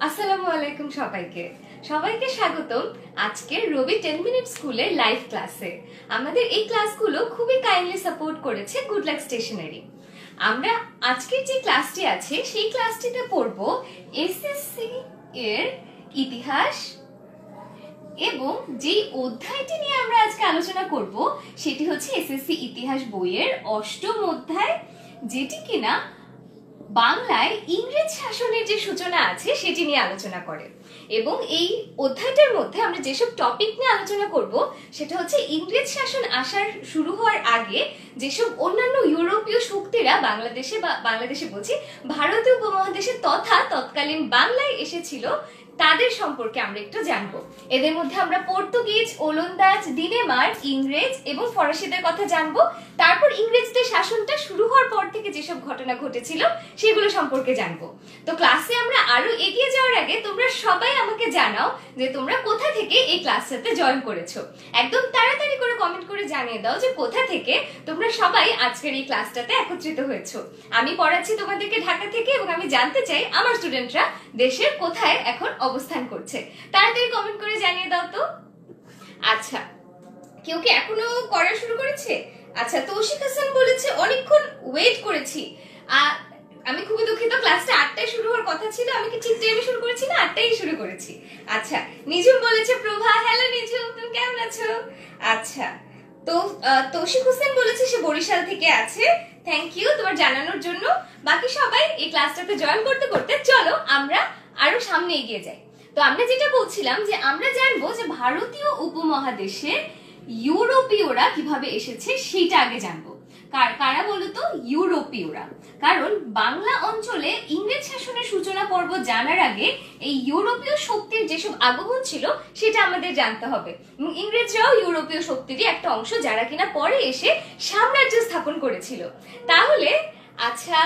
আসসালামু আলাইকুম সবাইকে সবাইকে স্বাগতম আজকের রবি 10 মিনিট স্কুলের লাইভ ক্লাসে। আমাদের এই ক্লাসগুলো খুবই কাইন্ডলি সাপোর্ট করেছে গুড লাক স্টেশনারি। আমরা আজকের যে ক্লাসটি আছে সেই ক্লাসটিতে পড়ব এসএসসি এর ইতিহাস এবং যে অধ্যায়টি নিয়ে আমরা আজকে আলোচনা করব সেটি হচ্ছে এসএসসি ইতিহাস বইয়ের অষ্টম অধ্যায়, যেটি কিনা বাংলায় ইংরেজ শাসনের যে সূচনা আছে সেটি নিয়ে আলোচনা করে। এবং এই অধ্যায়টার মধ্যে আমরা যেসব টপিক নিয়ে আলোচনা করব সেটা হচ্ছে ইংরেজ শাসন আসার শুরু হওয়ার আগে যেসব অন্যান্য ইউরোপীয় শক্তিরা বাংলাদেশে বলছি ভারতীয় উপমহাদেশে তথা তৎকালীন বাংলায় এসেছিল তাদের সম্পর্কে আমরা একটু জানবো। এদের মধ্যে আমরা পর্তুগিজ, ওলন্দাজ, ডেনমার্ক, ইংরেজ এবং ফরাসিদের কথা জানবো। তারপর ইংরেজদের শাসনটা শুরু হওয়ার পর থেকে যেসব ঘটনা ঘটেছিল সেগুলো সম্পর্কে জানবো। তো ক্লাসে আমরা আরো এগিয়ে যাওয়ার আগে তোমরা সবাই আমাকে জানাও যে তোমরা কোথা থেকে এই ক্লাসটাতে জয়েন করেছো। একদম তাড়াতাড়ি করে কমেন্ট করে জানিয়ে দাও যে কোথা থেকে তোমরা সবাই আজকের এই ক্লাসটাতে একত্রিত হয়েছো। আমি পড়াচ্ছি তোমাদেরকে ঢাকা থেকে এবং আমি জানতে চাই আমার স্টুডেন্টরা দেশের কোথায় এখন অবস্থান করছে। তাড়াতাড়ি কমেন্ট করে জানিয়ে দাও তো। আচ্ছা, কেউ কি এখনো করা শুরু করেছে? আচ্ছা, তৌশিক হাসান বলেছে অনেকক্ষণ ওয়েট করেছি। আমি খুবই দুঃখিত, ক্লাসটা 8টায় শুরু হওয়ার কথা ছিল, আমি কি ঠিক টাইমে শুরু করেছি না 8টায় শুরু করেছি? আচ্ছা, নিঝুম বলেছে প্রভা, হ্যালো নিঝুম, তুমি কেমন আছো? আচ্ছা, তো তৌশিক হোসেন বলেছে সে বরিশাল থেকে আছে। থ্যাংক ইউ তোমার জানানোর জন্য। বাকি সবাই এই ক্লাসটাতে জয়েন করতে করতে চলো আমরা আরো সামনে এগিয়ে যাই। তো আমরা যেটা বলছিলাম যে আমরা জানবো যে ভারতীয় উপমহাদেশে ইউরোপীয়রা কিভাবে এসেছে সেটা আগে জানবো। কারা বলতো? ইউরোপীয়রা। কারণ বাংলা অঞ্চলে ইংরেজ শাসনের সূচনা পর্ব জানার আগে এই ইউরোপীয় শক্তির যেসব আগমন ছিল সেটা আমাদের জানতে হবে। ইংরেজরাও ইউরোপীয় শক্তিরই একটা অংশ যারা কিনা পরে এসে সাম্রাজ্য স্থাপন করেছিল। তাহলে আচ্ছা,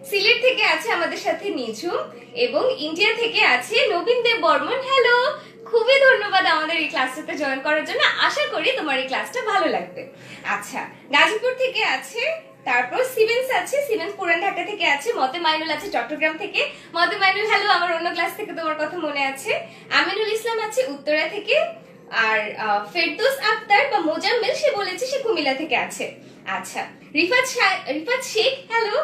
সিলেট থেকে আছে আমাদের সাথে নিঝুম এবং ইন্ডিয়া থেকে আছে নবীন দেব বর্মন। হ্যালো, খুবই ধন্যবাদ আমাদের এই ক্লাসটাতে জয়েন করার জন্য। আশা করি তোমার এই ক্লাসটা ভালো লাগবে। আচ্ছা, গাজীপুর থেকে আছে, তারপর সিমেন্স আছে, সিমেন্স পুরান ঢাকা থেকে আছে, মতে মাইনুল আছে চট্টগ্রাম থেকে। মতে মাইনুল হ্যালো, আমার অন্য ক্লাস থেকে তোমার কথা মনে আছে। আমিনুল ইসলাম আছে উত্তরা থেকে। আর ফেরদৌস আক্তার বা মোজাম্মেল সে বলেছে সে কুমিল্লা থেকে আছে। আচ্ছা, রিফাত শেখ হ্যালো।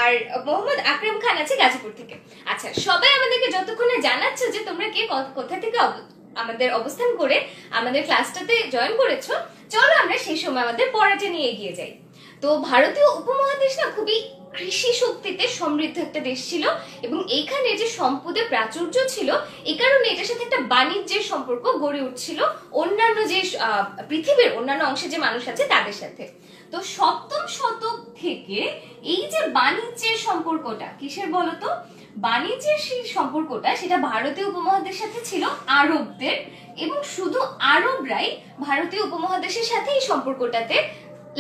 আর মোহাম্মদ আকরাম খান আছে গাজীপুর থেকে। আচ্ছা, সবাই আমাদেরকে যতক্ষণে জানাচ্ছ যে তোমরা কে কোথা থেকে আমাদের অবস্থান করে আমাদের ক্লাসটাতে জয়েন করেছো, চলো আমরা সেই সময় আমাদের পড়াটা নিয়ে এগিয়ে যাই। তো ভারতীয় উপমহাদেশ না খুবই কৃষি শক্তিতে সমৃদ্ধ একটা দেশ ছিল এবং এইখানে যে সম্পদের প্রাচুর্য ছিল এই কারণে এটার সাথে একটা বাণিজ্যের সম্পর্ক গড়ে উঠছিল অন্যান্য যে পৃথিবীর অন্যান্য অংশে যে মানুষ আছে তাদের সাথে। তো সপ্তম শতক থেকে এই যে বাণিজ্যের সম্পর্কটা কিসের বলতো? বাণিজ্যের সেই সম্পর্কটা সেটা ভারতীয় উপমহাদেশের সাথে ছিল আরবদের, এবং শুধু আরবরাই ভারতীয় উপমহাদেশের সাথে এই সম্পর্কটাতে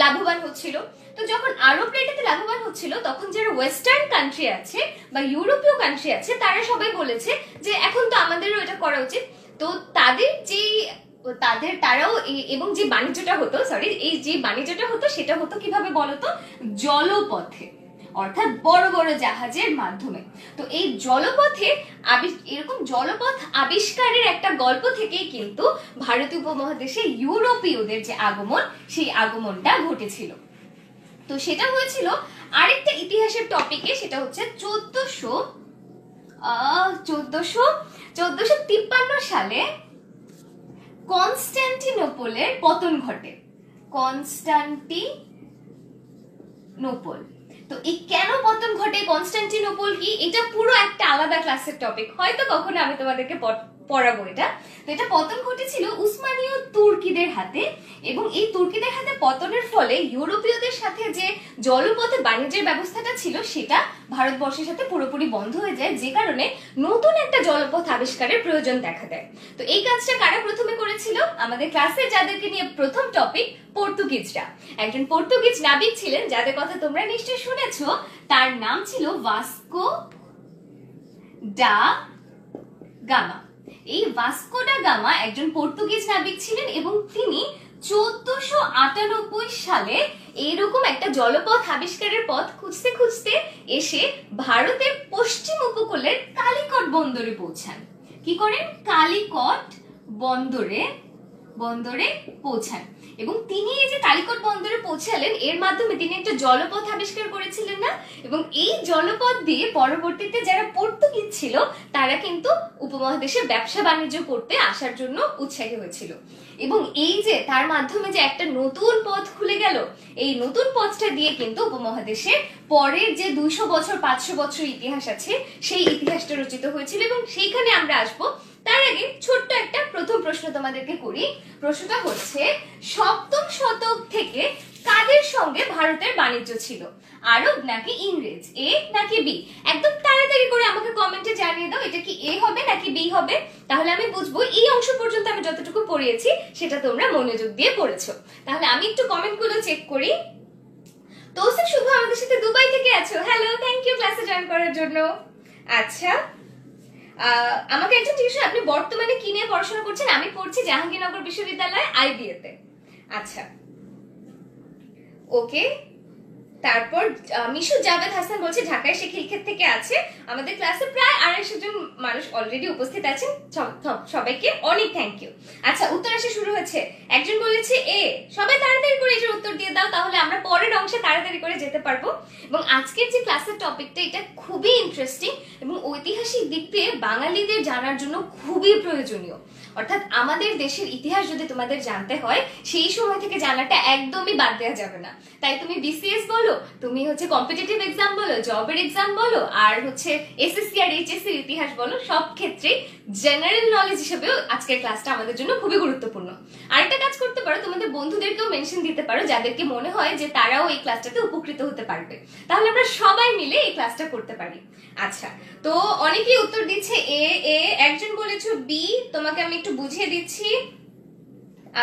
লাভবান হচ্ছিল। তো যখন আরবরা এটাতে লাভবান হচ্ছিল তখন যারা ওয়েস্টার্ন কান্ট্রি আছে বা ইউরোপীয় কান্ট্রি আছে তারা সবাই বলেছে যে এখন তো আমাদেরও এটা করা উচিত। তো তারাও এবং যে বাণিজ্যটা হতো এই যে বাণিজ্যটা হতো সেটা হতো কিভাবে বলতো? জলপথে, অর্থাৎ বড় বড় জাহাজের মাধ্যমে। তো এই জলপথে এরকম জলপথ আবিষ্কারের একটা গল্প থেকেই কিন্তু ভারতীয় উপমহাদেশে ইউরোপীয়দের যে আগমন সেই আগমনটা ঘটেছিল। তো সেটা হয়েছিল আরেকটা ইতিহাসের টপিকে, সেটা হচ্ছে 1453 সালে কনস্টান্টিনোপলের পতন ঘটে। কনস্টান্টিনোপল, তো এই কেন পতন ঘটে, কনস্টান্টিনোপল কি, এটা পুরো একটা আলাদা ক্লাসের টপিক, হয়তো কখনো আমি তোমাদেরকে পড়াবো এটা। তো এটা পতন ঘটেছিল উসমানীয় তুর্কিদের হাতে, এবং এই তুর্কিদের হাতে পতনের ফলে ইউরোপীয়দের সাথে যে জলপথে বাণিজ্যের ব্যবস্থাটা ছিল সেটা ভারতবর্ষের সাথে পুরোপুরি বন্ধ হয়ে যায়, যে কারণে নতুন একটা জলপথ আবিষ্কারের প্রয়োজন দেখা দেয়। তো এই কাজটা কারা প্রথমে করেছিল? আমাদের ক্লাসে যাদেরকে নিয়ে প্রথম টপিক, পর্তুগিজরা। একজন পর্তুগিজ নাবিক ছিলেন যাদের কথা তোমরা নিশ্চয়ই শুনেছো, তার নাম ছিল ভাস্কো ডা গামা। এই ভাস্কো ডা গামা একজন পর্তুগিজ নাবিক ছিলেন এবং তিনি 1498 সালে এরকম একটা জলপথ আবিষ্কারের পথ খুঁজতে খুঁজতে এসে ভারতের পশ্চিম উপকূলের কালিকট বন্দরে পৌঁছান। কি করেন? কালিকট বন্দরে পৌঁছান। এবং তিনি এই যে কালিকট বন্দরে পৌঁছালেন, এর মাধ্যমে তিনি একটা জলপথ আবিষ্কার করেছিলেন না? এবং এই জলপথ দিয়ে পরবর্তীতে যারা পর্তুগিজ ছিল তারা কিন্তু উপমহাদেশে ব্যবসা বাণিজ্য করতে আসার জন্য উৎসাহী হয়েছিল। এবং এই যে তার মাধ্যমে যে একটা নতুন পথ খুলে গেল, এই নতুন পথটা দিয়ে কিন্তু উপমহাদেশে পরের যে 200 বছর 500 বছর ইতিহাস আছে সেই ইতিহাসটা রচিত হয়েছিল। এবং সেইখানে আমরা আসবো। তার আগে ছোট্ট একটা প্রথম প্রশ্ন তোমাদেরকে করি। প্রশ্নটা হচ্ছে, সপ্তম শতক থেকে কাদের সঙ্গে ভারতের বাণিজ্য ছিল? আরব নাকি ইংরেজ? এ নাকি বি? একদম তাড়াতাড়ি করে আমাকে কমেন্টে জানিয়ে দাও, এটা কি এ হবে নাকি বি হবে। তাহলে আমি বুঝবো এই অংশ পর্যন্ত আমি যতটুকু পড়িয়েছি সেটা তোমরা মনোযোগ দিয়ে পড়েছো। তাহলে আমি একটু কমেন্টগুলো চেক করি। তৌসিফ শুভ আমাদের সাথে দুবাই থেকে আছো, হ্যালো, থ্যাংক ইউ ক্লাসে জয়েন করার জন্য। আচ্ছা, আমাকে একজন জিজ্ঞেস, আপনি বর্তমানে কি নিয়ে পড়াশোনা করছেন? আমি পড়ছি জাহাঙ্গীরনগর বিশ্ববিদ্যালয় আইবিএ তে। আচ্ছা, ওকে। তারপর মিশু জাভেদ হাসান বলছে ঢাকায় সে খিলক্ষেত থেকে আছে। আমাদের ক্লাসে প্রায় 250 জন মানুষ অলরেডি উপস্থিত আছেন, সবাইকে অনেক থ্যাংক ইউ। আচ্ছা, উত্তর আসা শুরু হচ্ছে। একজন বলেছে এ। সবাই তাড়াতাড়ি করে এটার উত্তর দিয়ে দাও, তাহলে আমরা পরের অংশে তাড়াতাড়ি করে যেতে পারবো। এবং আজকের যে ক্লাসের টপিকটা, এটা খুবই ইন্টারেস্টিং এবং ঐতিহাসিক দিক দিয়ে বাঙালিদের জানার জন্য খুবই প্রয়োজনীয়। অর্থাৎ আমাদের দেশের ইতিহাস যদি তোমাদের জানতে হয়, সেই সময় থেকে জানাটা একদমই বাদ দেওয়া যাবে না। তাই তুমি বিসিএস বলো, তুমি হচ্ছে কম্পিটিটিভ এক্সাম বলো, জবের এক্সাম বলো, আর হচ্ছে এসএসসি আর এইচএসসি এর ইতিহাস বলো, সব ক্ষেত্রে জেনারেল নলেজ হিসেবেও আজকের ক্লাসটা আমাদের জন্য খুবই গুরুত্বপূর্ণ। আরেকটা কাজ করতে পারো, তোমাদের বন্ধুদেরকেও মেনশন দিতে পারো যাদেরকে মনে হয় যে তারাও এই ক্লাসটাতে উপকৃত হতে পারবে, তাহলে আমরা সবাই মিলে এই ক্লাসটা করতে পারি। আচ্ছা, তো অনেকেই উত্তর দিচ্ছে এ। একজন বলেছো বি, তোমাকে আমি একটু বুঝিয়ে দিচ্ছি।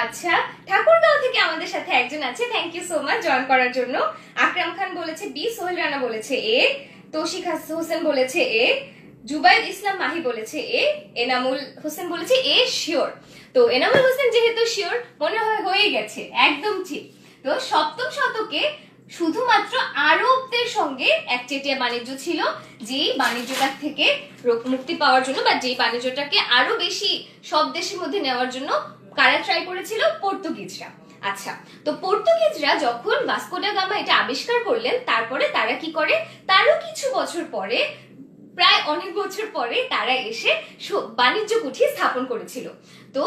আচ্ছা, ঠাকুরগাঁও থেকে আমাদের সাথে একজন আছে, thank you so much join করার জন্য। আকরাম খান বলেছে বি, সোহেল রানা বলেছে এ, তৌশিক হোসেন বলেছে এ, জুবাইদ ইসলাম মাহি বলেছে এ, এনামুল হোসেন বলেছে এ শিওর। তো এনামুল হোসেন যেহেতু শিওর, মনে হয় হয়ে গেছে, একদম ঠিক। তো সপ্তম শতকে শুধুমাত্র আরবদের সঙ্গে একচেটিয়া বাণিজ্য ছিল, যেই বাণিজ্যটা থেকে মুক্তি পাওয়ার জন্য বা যেই বাণিজ্যটাকে আরো বেশি সব দেশের মধ্যে নেওয়ার জন্য কারা ট্রাই করেছিল? পর্তুগিজরা। আচ্ছা, তো পর্তুগিজরা যখন ভাস্কো ডা গামা এটা আবিষ্কার করলেন, তারপরে তারা কি করে, তারও কিছু বছর পরে, প্রায় অনেক বছর পরে তারা এসে বাণিজ্য কুঠি স্থাপন করেছিল। তো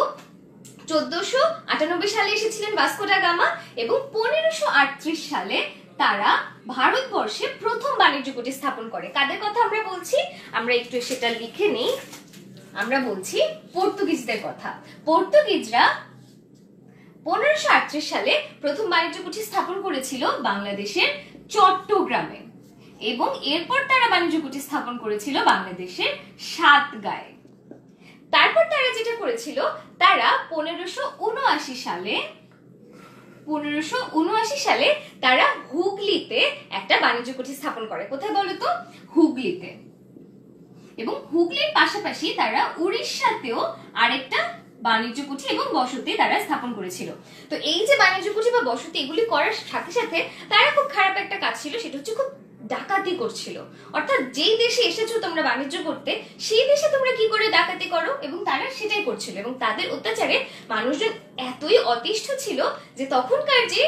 1498 সালে এসেছিলেন ভাস্কো ডা গামা এবং 1538 সালে তারা ভারতবর্ষে প্রথম বাণিজ্য কুঠি স্থাপন করে। কাদের কথা আমরা বলছি? আমরা একটু সেটা লিখে নেই। আমরা বলছি পর্তুগিজদের কথা। পর্তুগিজরা 1538 সালে প্রথম বাণিজ্য কুঠি স্থাপন করেছিল বাংলাদেশের চট্টগ্রামে এবং এরপর তারা বাণিজ্য কুঠি স্থাপন করেছিল বাংলাদেশের সাতগাঁয়ে। তারপর তারা যেটা করেছিল, তারা 1579 সালে তারা হুগলিতে একটা বাণিজ্য কুঠি স্থাপন করে। কোথায় বলো তো? হুগলিতে। এবং হুগলির পাশাপাশি তারা উড়িষ্যাতেও আরেকটা বাণিজ্য কুঠি এবং বসতি তারা স্থাপন করেছিল। তো এই যে বাণিজ্য কুঠি বা বসতি, এগুলি করার সাথে সাথে তারা খুব খারাপ একটা কাজ ছিল, সেটা হচ্ছে খুব ডাকাতি করছিল। অর্থাৎ যেই দেশে এসেছো তোমরা বাণিজ্য করতে, সেই দেশে তোমরা কি করে ডাকাতি করো, এবং তারা সেটাই করছিল। এবং তাদের অত্যাচারে মানুষজন এতই অতিষ্ঠ ছিল যে তখনকার যে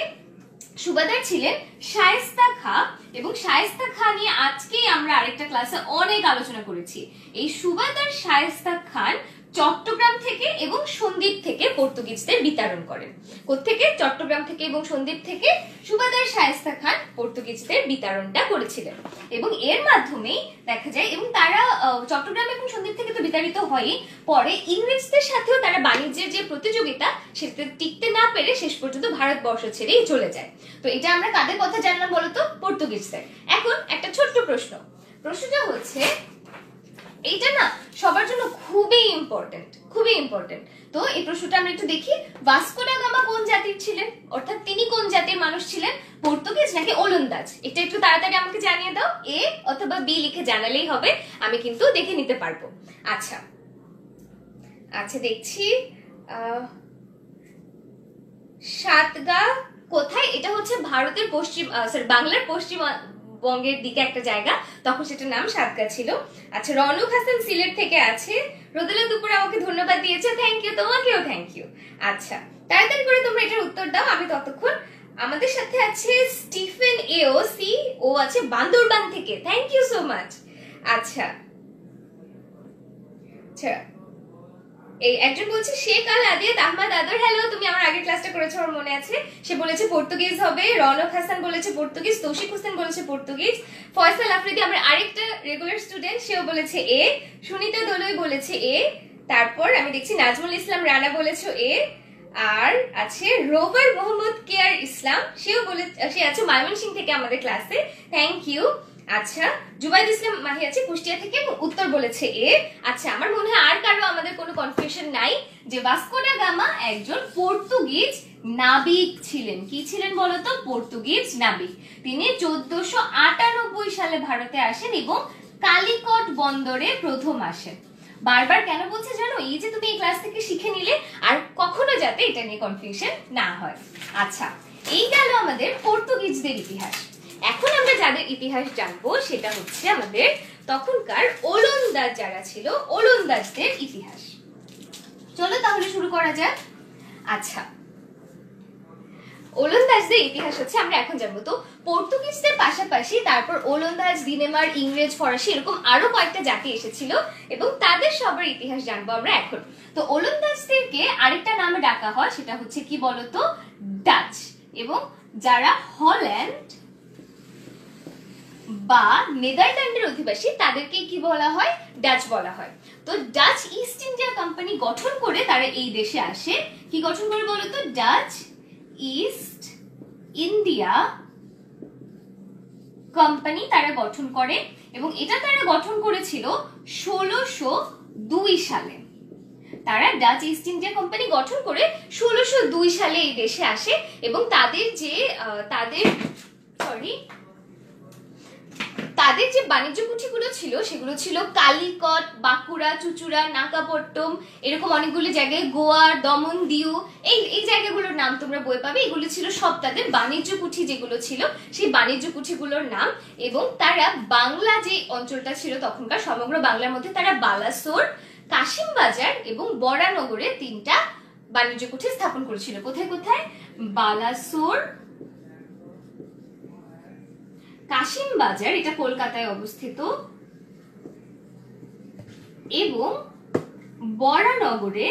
সুবাদার ছিলেন শায়েস্তা খাঁ, এবং শায়েস্তা খাঁ নিয়ে আজকেই আমরা আরেকটা ক্লাসে অনেক আলোচনা করেছি। এই সুবাদার শায়েস্তা খান চট্টগ্রাম থেকে এবং সন্দ্বীপ থেকে পর্তুগিজদের বিতাড়ন করেন। কোত্থেকে? চট্টগ্রাম থেকে এবং সন্দ্বীপ থেকে সুবাদার শায়েস্তা খান পর্তুগিজদের বিতাড়নটা করেছিলেন। এবং এর মাধ্যমেই দেখা যায়, এবং তারা চট্টগ্রাম এবং সন্দ্বীপ থেকে তো বিতাড়িত হয়ই, পরে ইংরেজদের সাথেও তারা বাণিজ্যের যে প্রতিযোগিতা সেটা টিকতে না পেরে শেষ পর্যন্ত ভারতবর্ষ ছেড়েই চলে যায়। তো এটা আমরা কাদের কথা জানলাম বলতো? পর্তুগিজদের। এখন একটা ছোট্ট প্রশ্নটা হচ্ছে, এইটা না সবার জন্য খুবই ইম্পর্টেন্ট। তো এই প্রশ্নটা আমরা একটু দেখি। ভাস্কো ডা গামা কোন জাতির ছিলেন, অর্থাৎ তিনি কোন জাতির মানুষ ছিলেন? পর্তুগিজ নাকি ওলন্দাজ? এটা একটু তাড়াতাড়ি আমাকে জানিয়ে দাও। এ অথবা বি লিখে জানালেই হবে, আমি কিন্তু দেখে নিতে পারবো। আচ্ছা দেখছি। সাতগা কোথায়? এটা হচ্ছে ভারতের পশ্চিম বাংলার পশ্চিমবঙ্গের দিকে একটা জায়গা, তখন সেটার নাম সাতগা ছিল। আচ্ছা, রনক হাসান সিলেট থেকে আছে। রোদেলা দুপুর আমাকে ধন্যবাদ দিয়েছে, থ্যাংক ইউ, তোমাকেও থ্যাংক ইউ। আচ্ছা, তাড়াতাড়ি করে তোমরা এটার উত্তর দাও, আমি ততক্ষণ। আমাদের সাথে আছে স্টিফেন এও সি, ও আছে বান্দরবান থেকে, থ্যাংক ইউ সো মাচ। আচ্ছা আচ্ছা, এই একজন বলছে শেখ আল আদিয়াত আহমদ আদর, হ্যালো, তুমি আমার আগের ক্লাসটা করেছো, আমার মনে আছে। সে বলেছে পর্তুগিজ হবে। রনক হাসান বলেছে পর্তুগিজ। তৌশিক হোসেন বলেছে পর্তুগিজ। ফয়সাল আফ্রিদি, আমার আরেকটা রেগুলার স্টুডেন্ট, সেও বলেছে এ। সুনিতা দোলই বলেছে এ। তারপর আমি দেখছি নাজমুল ইসলাম রানা বলেছো এ। আর আছে রোভার মোহাম্মদ কেয়ার ইসলাম, সে আছে ময়মনসিংহ থেকে আমাদের ক্লাসে, থ্যাংক ইউ। আচ্ছা, জুবাইদ ইসলাম মাহি আছে কুষ্টিয়া থেকে, উত্তর বলেছে এ। আচ্ছা, আমার মনে হয় আর কারো আমাদের কোনো কনফিউশন নাই যে ভাস্কো ডা গামা একজন পর্তুগিজ নাবিক ছিলেন। কি ছিলেন বলতো? পর্তুগিজ নাবিক। তিনি 1498 সালে ভারতে আসেন এবং কালিকট বন্দরে প্রথম আসেন। বারবার কেন বলছে জানো? এই যে তুমি এই ক্লাস থেকে শিখে নিলে আর কখনো যাতে এটা নিয়ে কনফিউশন না হয়। আচ্ছা, এই গেল আমাদের পর্তুগিজদের ইতিহাস। এখন আমরা যাদের ইতিহাস জানবো সেটা হচ্ছে আমাদের তখনকার ওলন্দাজ যারা ছিল, ওলন্দাজদের ইতিহাস। চলো তাহলে শুরু করা যাক। আচ্ছা, ওলন্দাজদের ইতিহাস হচ্ছে আমরা এখন জানবো। তো পর্তুগিজদের পাশাপাশি তারপর ওলন্দাজ, দিনেমার, ইংরেজ, ফরাসি এরকম আরো কয়েকটা জাতি এসেছিল এবং তাদের সবার ইতিহাস জানবো আমরা এখন। তো ওলন্দাজদেরকে আরেকটা নামে ডাকা হয়, সেটা হচ্ছে কি বলতো? ডাচ। এবং যারা হল্যান্ড বা নেদারল্যান্ডের অধিবাসী তাদেরকে কি বলা হয়? ডাচ বলা হয়। তো ডাচ ইস্ট ইন্ডিয়া কোম্পানি গঠন করে তারা এই দেশে আসে। কি গঠন করে বলতো? ডাচ ইস্ট ইন্ডিয়া কোম্পানি তারা গঠন করে এবং এটা তারা গঠন করেছিল 1602 সালে। তারা ডাচ ইস্ট ইন্ডিয়া কোম্পানি গঠন করে 1602 সালে এই দেশে আসে এবং তাদের যে বাণিজ্য কুঠিগুলো ছিল সেগুলো ছিল কালিকট, বাঁকুড়া, চুচুড়া, নাকাপট্টম, এরকম অনেকগুলো জায়গায়, গোয়া, দমন, দিউ, এই জায়গাগুলোর নাম তোমরা বই পাবে। এগুলো ছিল সব তাদের বাণিজ্য কুঠি যেগুলো ছিল, সেই বাণিজ্য কুঠিগুলোর নাম। এবং তারা বাংলা যে অঞ্চলটা ছিল তখনকার, সমগ্র বাংলার মধ্যে তারা বালাসোর, কাশিমবাজার এবং বরানগরে 3টা বাণিজ্য কুঠি স্থাপন করেছিল। কোথায় কোথায়? বালাসোর, কাশিমবাজার, এটা কলকাতায় অবস্থিত, এবং বরানগরে,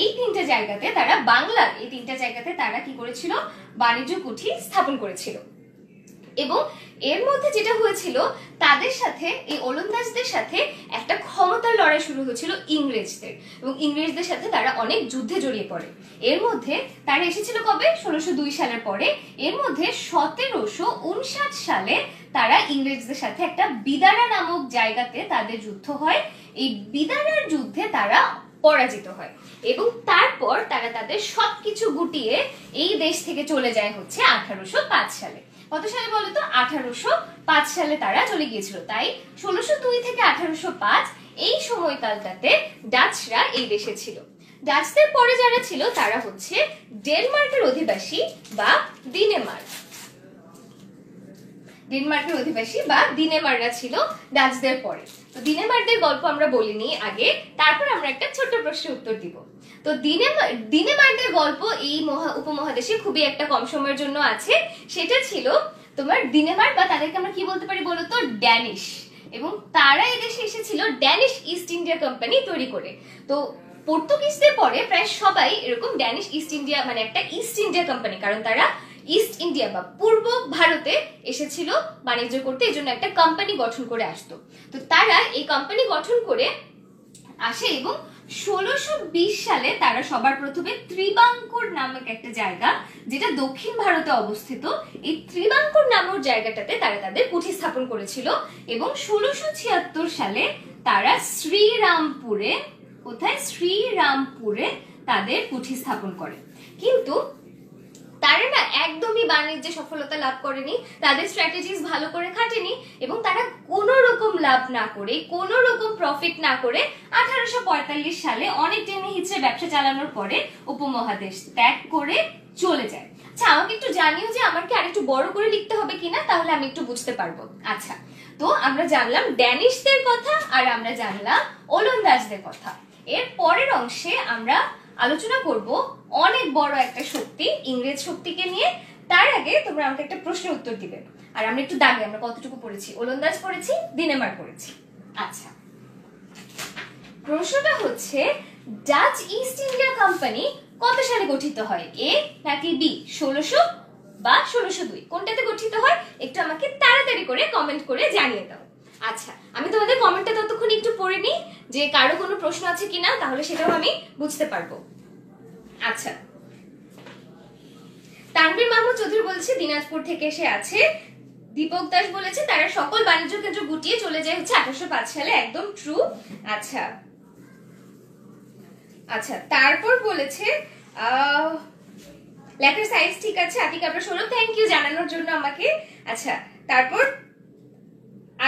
এই 3টা জায়গাতে তারা বাংলার এই 3টা জায়গাতে তারা কি করেছিল? বাণিজ্য কুঠি স্থাপন করেছিল। এবং এর মধ্যে যেটা হয়েছিল, তাদের সাথে, এই ওলন্দাজদের সাথে একটা ক্ষমতার লড়াই শুরু হয়েছিল ইংরেজদের, এবং ইংরেজদের সাথে তারা অনেক যুদ্ধে জড়িয়ে পড়ে। এর মধ্যে তারা এসেছিল কবে? 1602 সালের পরে। এর মধ্যে 1759 সালে তারা ইংরেজদের সাথে একটা বিদারা নামক জায়গাতে তাদের যুদ্ধ হয়। এই বিদারার যুদ্ধে তারা পরাজিত হয় এবং তারপর তারা তাদের সবকিছু গুটিয়ে এই দেশ থেকে চলে যায় হচ্ছে 1805 সালে। কত সালে বলতো? 1805 সালে তারা চলে গিয়েছিল। তাই 1602 থেকে 1805 এই সময়কালটাতে ডাচরা এই দেশে ছিল। ডাচদের পরে যারা ছিল তারা হচ্ছে ডেনমার্কের অধিবাসী বা ডিনেমার্ক। ডেনমার্কের অধিবাসী বা ডিনেমাররা ছিল ডাচদের পরে। তো ডিনেমারদের গল্প আমরা বলিনি আগে, তারপর আমরা একটা ছোট্ট প্রশ্নের উত্তর দিব। তো ডিনেমারদের গল্প এই উপমহাদেশে খুবই একটা কম সময়ের জন্য আছে। সেটা ছিল তোমার ডিনেমার, বা তাদেরকে আমরা কি বলতে পারি বলতো? ড্যানিশ। এবং তারা এই দেশে এসেছিল ড্যানিশ ইস্ট ইন্ডিয়া কোম্পানি তৈরি করে। তো পর্তুগিজদের পরে প্রায় সবাই এরকম ড্যানিশ ইস্ট ইন্ডিয়া, মানে একটা ইস্ট ইন্ডিয়া কোম্পানি, কারণ তারা ইস্ট ইন্ডিয়া বা পূর্ব ভারতে এসেছিল বাণিজ্য করতে, এই জন্য একটা কোম্পানি গঠন করে আসতো। তো তারা এই কোম্পানি গঠন করে আসে এবং 1620 সালে তারা সবার প্রথমে ত্রিবাঙ্কুর নামক একটা জায়গা, যেটা দক্ষিণ ভারতে অবস্থিত, এই ত্রিবাঙ্কুর নামক জায়গাটাতে তারা তাদের কুঠি স্থাপন করেছিল। এবং 1676 সালে তারা শ্রীরামপুরে, কোথায়? শ্রীরামপুরে তাদের কুঠি স্থাপন করে। কিন্তু তারা না একদমই বাণিজ্যে সফলতা লাভ করেনি, তাদের স্ট্র্যাটেজিস ভালো করে খাটেনি এবং তারা কোনো রকম লাভ না করে, কোনো রকম প্রফিট না করে 1845 সালে অনেক টেনে হিচড়ে ব্যবসা চালানোর পরে উপমহাদেশ ত্যাগ করে চলে যায়। আচ্ছা, আমাকে একটু জানিও যে আমার কি আরেকটু বড় করে লিখতে হবে কিনা, তাহলে আমি একটু বুঝতে পারবো। আচ্ছা, তো আমরা জানলাম ড্যানিশদের কথা আর আমরা জানলাম ওলন্দাজদের কথা। এর পরের অংশে আমরা আলোচনা করব অনেক বড় একটা শক্তি, ইংরেজ শক্তিকে নিয়ে। তার আগে তোমরা আমাকে একটা প্রশ্নের উত্তর দিবে, আর আমরা একটু দাগে আমরা কতটুকু পড়েছি। ওলন্দাজ পড়েছি, ডেনমার্ক পড়েছি। আচ্ছা, প্রশ্নটা হচ্ছে ডাচ ইস্ট ইন্ডিয়া কোম্পানি কত সালে গঠিত হয়? এ নাকি বি 1600 বা 1602? কোনটাতে গঠিত হয় একটু আমাকে তাড়াতাড়ি করে কমেন্ট করে জানিয়ে দাও। আচ্ছা, আমি তোমাদের কমেন্টটা ততক্ষণ একটু পড়ে নিই যে কারো কোনো প্রশ্ন আছে কিনা, তাহলে সেটাও আমি বুঝতে পারবো। আচ্ছা, তানভীর মাহমুদ চৌধুরী বলেছে দিনাজপুর থেকে এসে আছে। দীপক দাস বলেছে তারা সকল বাণিজ্য কেন্দ্র গুটিয়ে চলে যায় হচ্ছে 1805 সালে, একদম ট্রু। আচ্ছা আচ্ছা, তারপর বলেছে লেটার সাইজ ঠিক আছে, আতিক আবরার 16। থ্যাংক ইউ জানানোর জন্য আমাকে। আচ্ছা, তারপর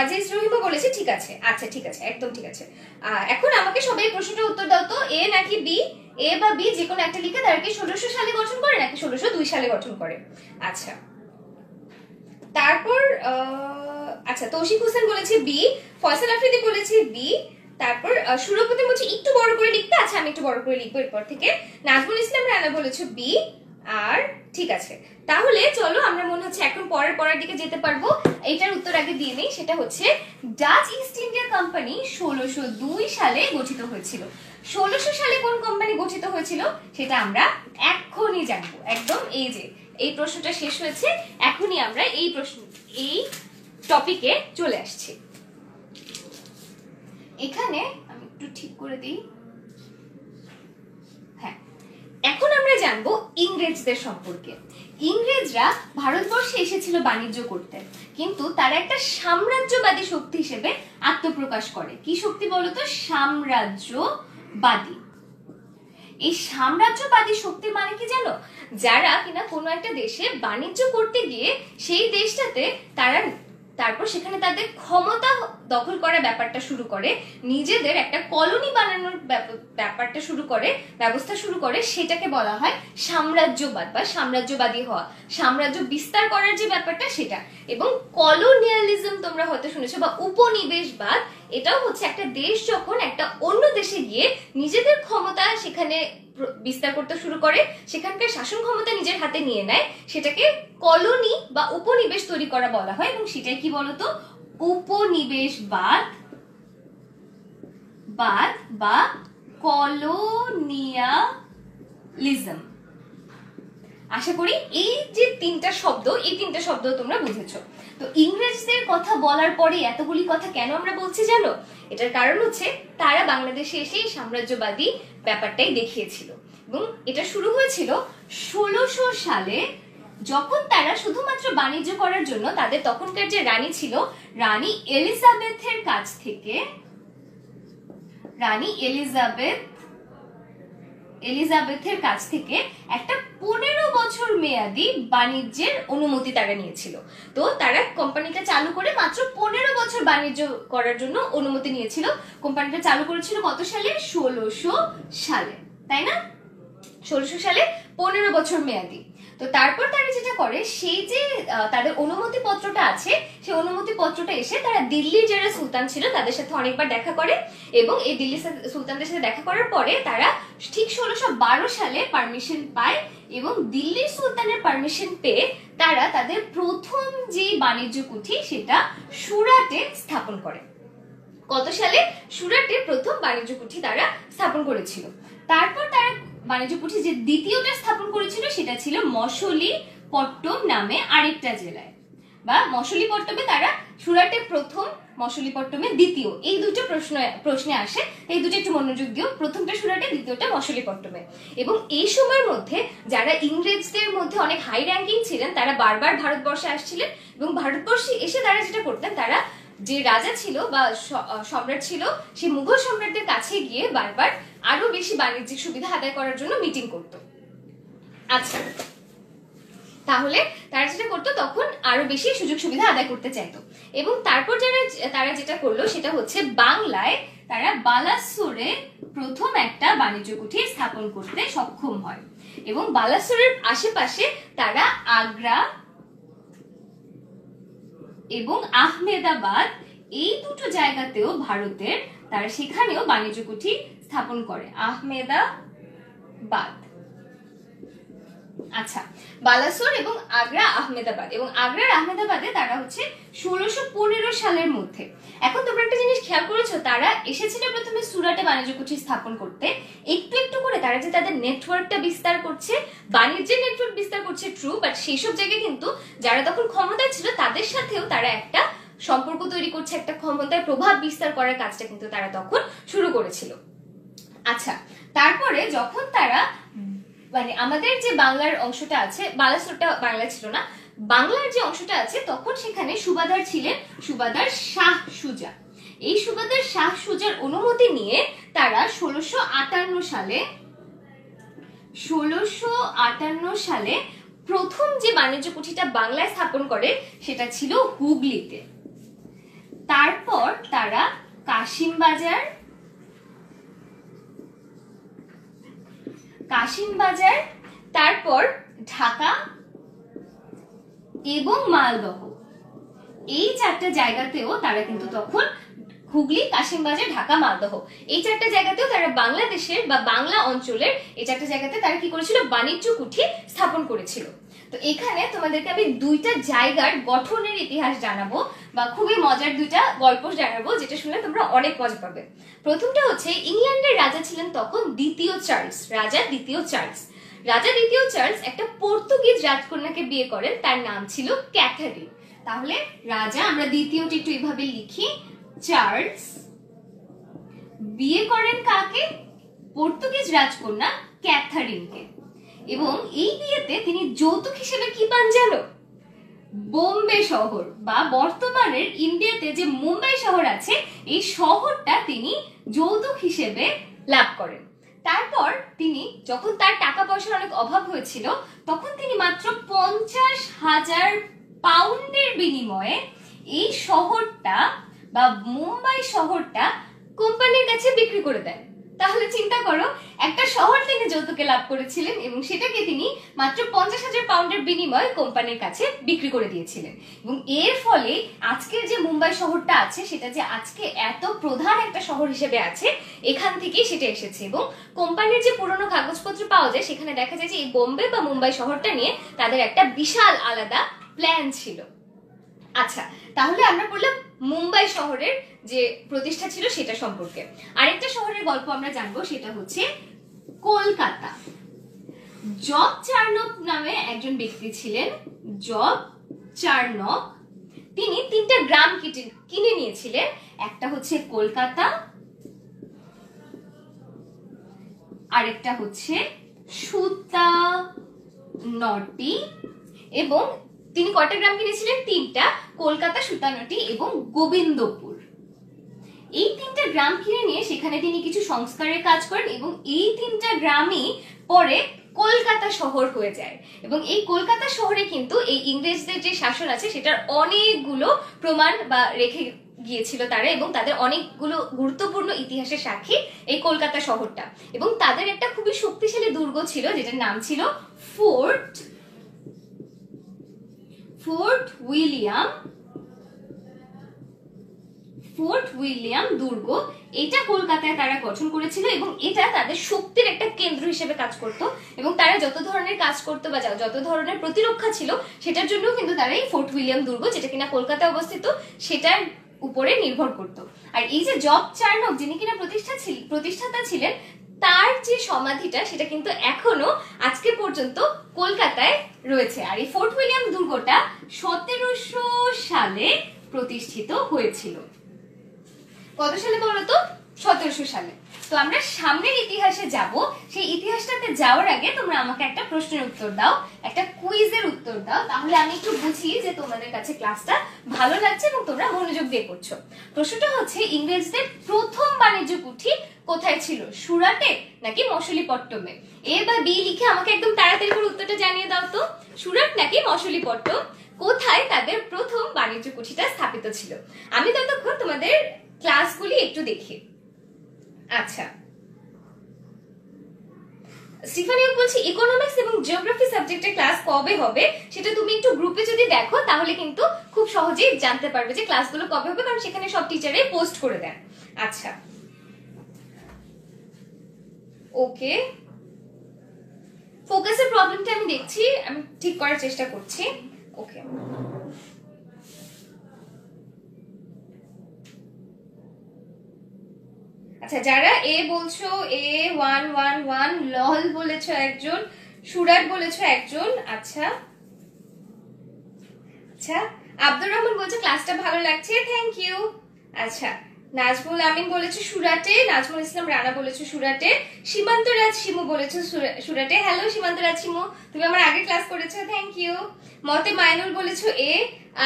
আজিজ রহিমা বলেছে ঠিক আছে। আচ্ছা ঠিক আছে, একদম ঠিক আছে। এখন আমাকে সবাই প্রশ্নটার উত্তর দাও তো, এ নাকি বি? এ বা বি যে কোনো একটা লিখে, তারা কি 1600 সালে গঠন করে নাকি 1602 সালে গঠন করে? আচ্ছা, তারপর আচ্ছা, তৌশিক হোসেন বলেছে বি, ফয়সাল আফ্রিদি বলেছে বি। তারপর সুরপতি বলছে একটু বড় করে লিখতে। আচ্ছা, আমি একটু বড় করে লিখবো এরপর থেকে। নাজমুল ইসলাম রানা বলেছে বি। আর ঠিক আছে, তাহলে চলো আমরা মনে হচ্ছে এখন পরের দিকে যেতে পারবো। এইটার উত্তর আগে দিয়ে নেই, সেটা হচ্ছে ডাচ ইস্ট ইন্ডিয়া কোম্পানি 1602 সালে গঠিত হয়েছিল। 1600 সালে কোন কোম্পানি গঠিত হয়েছিল সেটা আমরা এখনই জানবো। একদম এই যে এই প্রশ্নটা শেষ হয়েছে, এখনই আমরা এই টপিকে চলে আসছি। এখানে আমি একটু ঠিক করে দিই। হ্যাঁ, এখন আমরা জানবো ইংরেজদের সম্পর্কে। ইংরেজরা ভারতবর্ষে এসেছিল বাণিজ্য করতে, কিন্তু তারা একটা সাম্রাজ্যবাদী শক্তি হিসেবে আত্মপ্রকাশ করে। কি শক্তি বলতো? সাম্রাজ্যবাদী। এই সাম্রাজ্যবাদী শক্তি মানে কি জানো? যারা কিনা কোনো একটা দেশে বাণিজ্য করতে গিয়ে সেই দেশটাতে তারা তারপর সেখানে তাদের ক্ষমতা দখল করার ব্যাপারটা শুরু করে, নিজেদের একটা কলোনি বানানোর ব্যাপারটা শুরু করে, ব্যবস্থা শুরু করে, সেটাকে বলা হয় সাম্রাজ্যবাদ বা সাম্রাজ্যবাদী হওয়া। সাম্রাজ্য বিস্তার করার যে ব্যাপারটা সেটা। এবং কলোনিয়ালিজম তোমরা হয়তো শুনেছো, বা উপনিবেশবাদ, এটাও হচ্ছে একটা দেশ যখন একটা অন্য দেশে গিয়ে নিজেদের ক্ষমতা সেখানে বিস্তার করতে শুরু করে, সেখানকার শাসন ক্ষমতা নিজের হাতে নিয়ে নেয়, সেটাকে কলোনি বা উপনিবেশ তৈরি করা বলা হয়। এবং সেটাই কি বলতো? উপনিবেশবাদ বা কলোনিয়ালিজম। আশা করি এই যে তিনটা শব্দ, এই তিনটা শব্দ তোমরা বুঝেছো। তো ইংরেজদের কথা বলার পরে এতগুলি কথা কেন আমরা বলছি জানো? এটার কারণ হচ্ছে তারা বাংলাদেশে এসে সাম্রাজ্যবাদী ব্যাপারটাই দেখিয়েছিল। এবং এটা শুরু হয়েছিল 1600 সালে, যখন তারা শুধুমাত্র বাণিজ্য করার জন্য তাদের তখনকার যে রানী ছিল, রানী এলিজাবেথের কাছ থেকে, রানী এলিজাবেথের কাছ থেকে একটা 15 বছর মেয়াদী বাণিজ্যের অনুমতি তারা নিয়েছিল। তো তারা কোম্পানিটা চালু করে মাত্র 15 বছর বাণিজ্য করার জন্য অনুমতি নিয়েছিল। কোম্পানিটা চালু করেছিল কত সালে? 1600 সালে, তাই না? 1600 সালে 15 বছর মেয়াদী। তো তারপর তারা যেটা করে, সেই যে তাদের অনুমতি পত্রটা আছে, সেই অনুমতি পত্রটা এসে তারা দিল্লির যারা সুলতান ছিল তাদের সাথে অনেকবার দেখা করে, এবং এই দিল্লি সুলতানদের সাথে দেখা করার পরে তারা ঠিক 1612 সালে পারমিশন পায়, এবং দিল্লির সুলতানের পারমিশন পেয়ে তারা তাদের প্রথম যে বাণিজ্য কুঠি সেটা সুরাটে স্থাপন করে। কত সালে? সুরাটে প্রথম বাণিজ্য কুঠি তারা স্থাপন করেছিল। তারপর তারা বাণিজ্য কুঠি যে দ্বিতীয়টা স্থাপন করেছিল সেটা ছিল মসলিপট্টম নামে আরেকটা জেলায়, বা মসলিপট্টমে তারা সুরাটে প্রথম, মসলিপট্টমে দ্বিতীয়। এই দুটো প্রশ্নে আসে, এই দুটো একটু মনোযোগ দিও। প্রথমটা সুরাটে, দ্বিতীয়টা মসলিপট্টমে। এবং এই সময়ের মধ্যে যারা ইংরেজদের মধ্যে অনেক হাই র্যাঙ্কিং ছিলেন, তারা বারবার ভারতবর্ষে আসছিলেন, এবং ভারতবর্ষে এসে তারা যেটা করতেন, তারা যে রাজা ছিল বা সম্রাট ছিল, সেই মুঘল সম্রাটদের কাছে গিয়ে বারবার আরো বেশি বাণিজ্যিক সুবিধা আদায় করার জন্য মিটিং করত। আচ্ছা, তাহলে তারা যেটা করতো তখন আরো বেশি সুযোগ সুবিধা আদায় করতে চাইতো। এবং তারপর তারা যেটা করলো সেটা হচ্ছে বাংলায় তারা বালাসোরে প্রথম একটা বাণিজ্য কুঠি স্থাপন করতে সক্ষম হয়। এবং বালাসোরের আশেপাশে তারা আগ্রা এবং আহমেদাবাদ এই দুটো জায়গাতেও ভারতের তারা সেখানেও বাণিজ্য কুঠি স্থাপন করে। আহমেদাবাদ, আচ্ছা, বালাসোর এবং আগ্রা আহমেদাবাদ, এবং আগ্রার আহমেদাবাদে তারা হচ্ছে 1615 সালের মধ্যে। এখন তোমরা একটা জিনিস খেয়াল করেছো, তারা এসেছিল প্রথমে সুরাটে বাণিজ্য কুঠি স্থাপন করতে, একটু একটু করে তারা যে তাদের নেটওয়ার্কটা বিস্তার করছে, বাণিজ্যের নেটওয়ার্ক বিস্তার করছে ট্রু, বাট সেই সব জায়গায় কিন্তু যারা তখন ক্ষমতায় ছিল তাদের সাথেও তারা একটা সম্পর্ক তৈরি করছে, একটা ক্ষমতায় প্রভাব বিস্তার করার কাজটা কিন্তু তারা তখন শুরু করেছিল। আচ্ছা, তারপরে যখন তারা মানে আমাদের যে বাংলার অংশটা আছে, বালাসোরটা বাংলা ছিল না, বাংলার যে অংশটা আছে তখন সেখানে সুবাদার ছিলেন সুবাদার শাহ সুজা। এই সুবাদার শাহ সুজার অনুমতি নিয়ে তারা 1658 সালে প্রথম যে বাণিজ্য কুঠিটা বাংলায় স্থাপন করে সেটা ছিল হুগলিতে। তারপর তারা কাশিমবাজার, তারপর ঢাকা এবং মালদহ, এই চারটা জায়গাতেও তারা কিন্তু তখন হুগলি, কাশিমবাজার, ঢাকা, মালদহ এই চারটা জায়গাতেও তারা বাংলাদেশের বা বাংলা অঞ্চলের এই চারটা জায়গাতে তারা কি করেছিল, বাণিজ্য কুঠি স্থাপন করেছিল। তো এখানে তোমাদেরকে আমি দুইটা জায়গার গঠনের ইতিহাস জানাবো বা খুবই মজার দুইটা গল্প জানাবো, যেটা শুনলে তোমরা অনেক মজা পাবে। প্রথমটা হচ্ছে, ইংল্যান্ডের রাজা ছিলেন তখন দ্বিতীয় চার্লস, রাজা দ্বিতীয় চার্লস একটা পর্তুগিজ রাজকন্যাকে বিয়ে করেন, তার নাম ছিল ক্যাথারিন। তাহলে রাজা, আমরা দ্বিতীয়টি একটু এইভাবে লিখি, চার্লস বিয়ে করেন কাকে, পর্তুগিজ রাজকন্যা ক্যাথারিনকে। এবং এই বিয়েতে তিনি যৌতুক হিসেবে কি পান জানো, বোম্বে শহর বা বর্তমানের ইন্ডিয়াতে যে মুম্বাই শহর আছে এই শহরটা তিনি যৌতুক হিসেবে লাভ করেন। তারপর তিনি যখন তার টাকা পয়সার অনেক অভাব হয়েছিল তখন তিনি মাত্র 50,000 পাউন্ডের বিনিময়ে এই শহরটা বা মুম্বাই শহরটা কোম্পানির কাছে বিক্রি করে দেন। তাহলে চিন্তা করো, একটা শহর তিনি যৌতুকে লাভ করেছিলেন এবং সেটাকে তিনি মাত্র 50,000 পাউন্ডের বিনিময়ে কোম্পানির কাছে বিক্রি করে দিয়েছিলেন। এবং এর ফলে আজকের যে মুম্বাই শহরটা আছে সেটা যে আজকে এত প্রধান একটা শহর হিসেবে আছে, এখান থেকেই সেটা এসেছে। এবং কোম্পানির যে পুরনো কাগজপত্র পাওয়া যায় সেখানে দেখা যায় যে এই বোম্বে বা মুম্বাই শহরটা নিয়ে তাদের একটা বিশাল আলাদা প্ল্যান ছিল। আচ্ছা, তাহলে আমরা বললাম মুম্বাই শহরের যে প্রতিষ্ঠা ছিল সেটা সম্পর্কে। আরেকটা শহরের গল্প আমরা জানবো, সেটা হচ্ছে কলকাতা। জব চার্নক নামে একজন ব্যক্তি ছিলেন, জব চার্নক। তিনি 3টা গ্রাম কিনে নিয়েছিলেন, একটা হচ্ছে কলকাতা, আরেকটা হচ্ছে সুতানটি, এবং তিনি কয়টা গ্রাম কিনেছিলেন, 3টা, কলকাতা, সুতানটি এবং গোবিন্দপুর। এই 3টা গ্রাম কিনে নিয়ে সেখানে তিনি কিছু সংস্কারের কাজ করেন এবং এই 3টা গ্রামই পরে কলকাতা শহর হয়ে যায়। এবং এই কলকাতা শহরে কিন্তু এই ইংরেজদের যে শাসন আছে সেটার অনেকগুলো প্রমাণ বা রেখে গিয়েছিল তারা, এবং তাদের অনেকগুলো গুরুত্বপূর্ণ ইতিহাসের সাক্ষী এই কলকাতা শহরটা। এবং তাদের একটা খুবই শক্তিশালী দুর্গ ছিল যেটার নাম ছিল ফোর্ট উইলিয়াম দুর্গ। এটা কলকাতায় তারা গঠন করেছিল এবং এটা তাদের শক্তির একটা কেন্দ্র হিসেবে কাজ করত। এবং তারা যত ধরনের কাজ করতো বা যত ধরনের প্রতিরক্ষা ছিল সেটার জন্য কিন্তু তারা এই ফোর্ট উইলিয়াম দুর্গ, যেটা কিনা কলকাতায় অবস্থিত, সেটার উপরে নির্ভর করত। আর এই যে জব চার্নক যিনি কিনা প্রতিষ্ঠাতা ছিলেন, তার যে সমাধিটা সেটা কিন্তু এখনো আজকে পর্যন্ত কলকাতায় রয়েছে। আর এই ফোর্ট উইলিয়াম দুর্গটা 1700 সালে প্রতিষ্ঠিত হয়েছিল। কত সালে বলতো? 1700 সালে। তো আমরা সামনের ইতিহাসে যাব, সেই ইতিহাসটাতে যাওয়ার আগে তোমরা আমাকে একটা প্রশ্নের উত্তর দাও, একটা কুইজের উত্তর দাও, তাহলে আমি একটু বুঝি যে তোমাদের কাছে ক্লাসটা ভালো লাগছে এবং তোমরা মনোযোগ দিয়ে করছো। প্রশ্নটা হচ্ছে ইংরেজদের প্রথম বাণিজ্য কুঠি কোথায় ছিল, সুরাটে নাকি মছলিপট্টমে? এ বা বি লিখে আমাকে একদম তাড়াতাড়ি করে উত্তরটা জানিয়ে দাও তো। সুরাট নাকি মছলিপট্টম, কোথায় তাদের প্রথম বাণিজ্য কুঠিটা স্থাপিত ছিল? আমি ততক্ষণ তোমাদের ক্লাসগুলি একটু দেখি। আচ্ছা, স্টিফানিও বলছি ইকোনমিক্স এবং জিওগ্রাফি সাবজেক্টের ক্লাস কবে হবে সেটা তুমি একটু গ্রুপে যদি দেখো তাহলে কিন্তু খুব সহজেই জানতে পারবে যে ক্লাসগুলো কবে হবে, কারণ সেখানে সব টিচারই পোস্ট করে দেন। আচ্ছা, ওকে, ফোকাসের প্রবলেমটা আমি দেখছি, আমি ঠিক করার চেষ্টা করছি। ওকে, আচ্ছা, যারা এ বলছো, A111, লল বলেছো একজন, সুরাট বলেছো একজন। আচ্ছা আচ্ছা, আব্দুর রহমান বলছে ক্লাসটা ভালো লাগছে, থ্যাংক ইউ। আচ্ছা, নাজমুল আমিন বলেছে সুরাটে, নাজমুল ইসলাম রানা বলেছে সুরাটে, সীমান্ত রাজ শিমু বলেছে সুরাটে। হ্যালো সীমান্ত রাজ শিমু, তুমি আমার আগে ক্লাস করেছো, থ্যাংক ইউ। মতে মাইনুল বলেছো এ,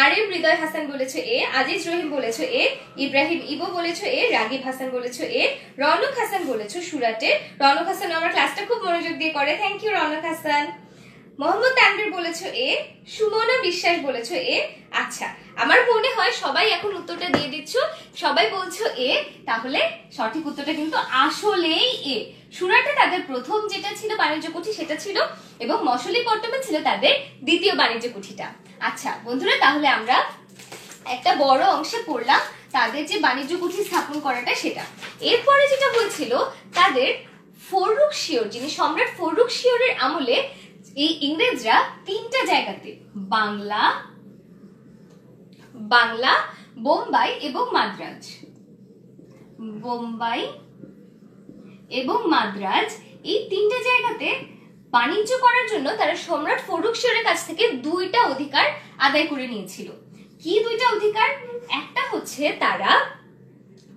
আরিম হৃদয় হাসান বলেছো এ, আজিজ রহিম বলেছো এ, ইব্রাহিম ইবো বলেছো এ, রাগিব হাসান বলেছো এ, রনক হাসান বলেছো সুরাটে। রনক হাসান আমার ক্লাসটা খুব মনোযোগ দিয়ে করে, থ্যাংক ইউ রনক হাসান। মোহাম্মদ তানভীর বলেছো এ, সুমনা বিশ্বাস বলেছো এ। আচ্ছা, আমার মনে হয় সবাই এখন উত্তরটা দিয়ে দিচ্ছ, সবাই বলছো এ, তাহলে সঠিক উত্তরটা কিন্তু আসলেই এ। সুরাটে তাদের প্রথম যেটা ছিল বাণিজ্য কুঠি সেটা ছিল, এবং মছলিপট্টমে ছিল তাদের দ্বিতীয় বাণিজ্য কুঠিটা। আচ্ছা বন্ধুরা, তাহলে আমরা একটা বড় অংশে পড়লাম তাদের যে বাণিজ্য কুঠি স্থাপন করাটা সেটা। এরপরে যেটা হয়েছিল তাদের ফররুখশিওর, যিনি সম্রাট ফররুখশিওরের আমলে এই ইংরেজরা তিনটা জায়গাতে বাংলা, বোম্বাই এবং মাদ্রাজ, এই তিনটা জায়গাতে বাণিজ্য করার জন্য তারা সম্রাট ফররুখশিওরের কাছ থেকে দুইটা অধিকার আদায় করে নিয়েছিল। কি দুইটা অধিকার? একটা হচ্ছে তারা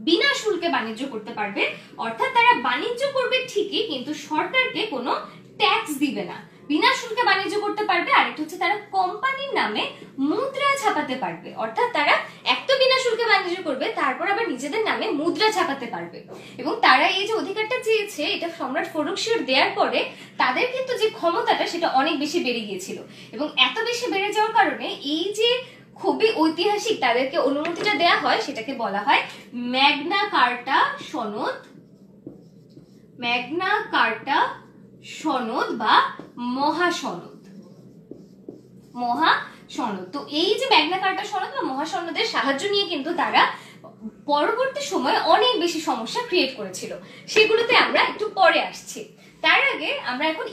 বিনা শুল্কে বাণিজ্য করতে পারবে, অর্থাৎ তারা বাণিজ্য করবে ঠিকই কিন্তু সরকারকে কোনো ট্যাক্স দিবে না, বিনা শুল্কে বাণিজ্য করতে পারবে। আরেকটা হচ্ছে তারা কোম্পানির নামে মুদ্রা ছাপাতে পারবে, অর্থাৎ তারা এক তো বিনা শুল্কে বাণিজ্য করবে, তারপর আবার নিজেদের নামে মুদ্রা ছাপাতে পারবে। এবং তারা এই যে অধিকারটা চেয়েছে, এটা সম্রাট ফররুখশিওর দেওয়ার পরে তাদের কিন্তু যে ক্ষমতাটা সেটা অনেক বেশি বেড়ে গিয়েছিল, এবং এত বেশি বেড়ে যাওয়ার কারণে এই যে খুবই ঐতিহাসিক তাদেরকে অনুমতিটা দেয়া হয় সেটাকে বলা হয় ম্যাগনা কার্টা সনদ বা মহাসনদ। তো এই যে ম্যাগনা কার্টা সনদ বা মহাসনদের সাহায্য নিয়ে কিন্তু তারা পরবর্তী সময়ে অনেক বেশি সমস্যা ক্রিয়েট করেছিল, সেগুলোতে আমরা একটু পরে আসছি। তার আগে আমরা এখন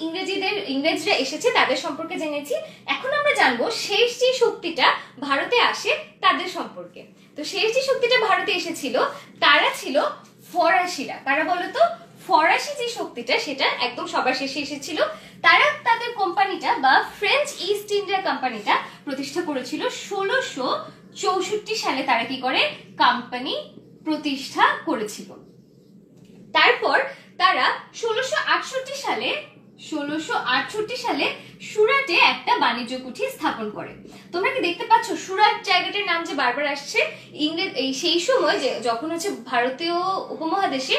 ইংরেজরা এসেছে তাদের সম্পর্কে জেনেছি, এখন আমরা জানবো শেষ যে শক্তিটা ভারতে আসে তাদের সম্পর্কে। তো শেষ যে শক্তিটা ভারতে এসেছিল তারা ছিল ফরাসিরা। কারা বলতো? ফরাসি যে শক্তিটা সেটা একদম সবার শেষে এসেছিল। তারা তাদের কোম্পানিটা বা ফ্রেঞ্চ ইস্ট ইন্ডিয়া কোম্পানিটা প্রতিষ্ঠা করেছিল 1664 সালে। তারা কি করে? কোম্পানি প্রতিষ্ঠা করেছিল। তারপর তারা 1668 সালে সুরাটে একটা বাণিজ্য কুঠি স্থাপন করে। তোমরা কি দেখতে পাচ্ছ সুরাট জায়গাটার নাম যে বারবার আসছে? সেই সময় যখন হচ্ছে ভারতীয় উপমহাদেশে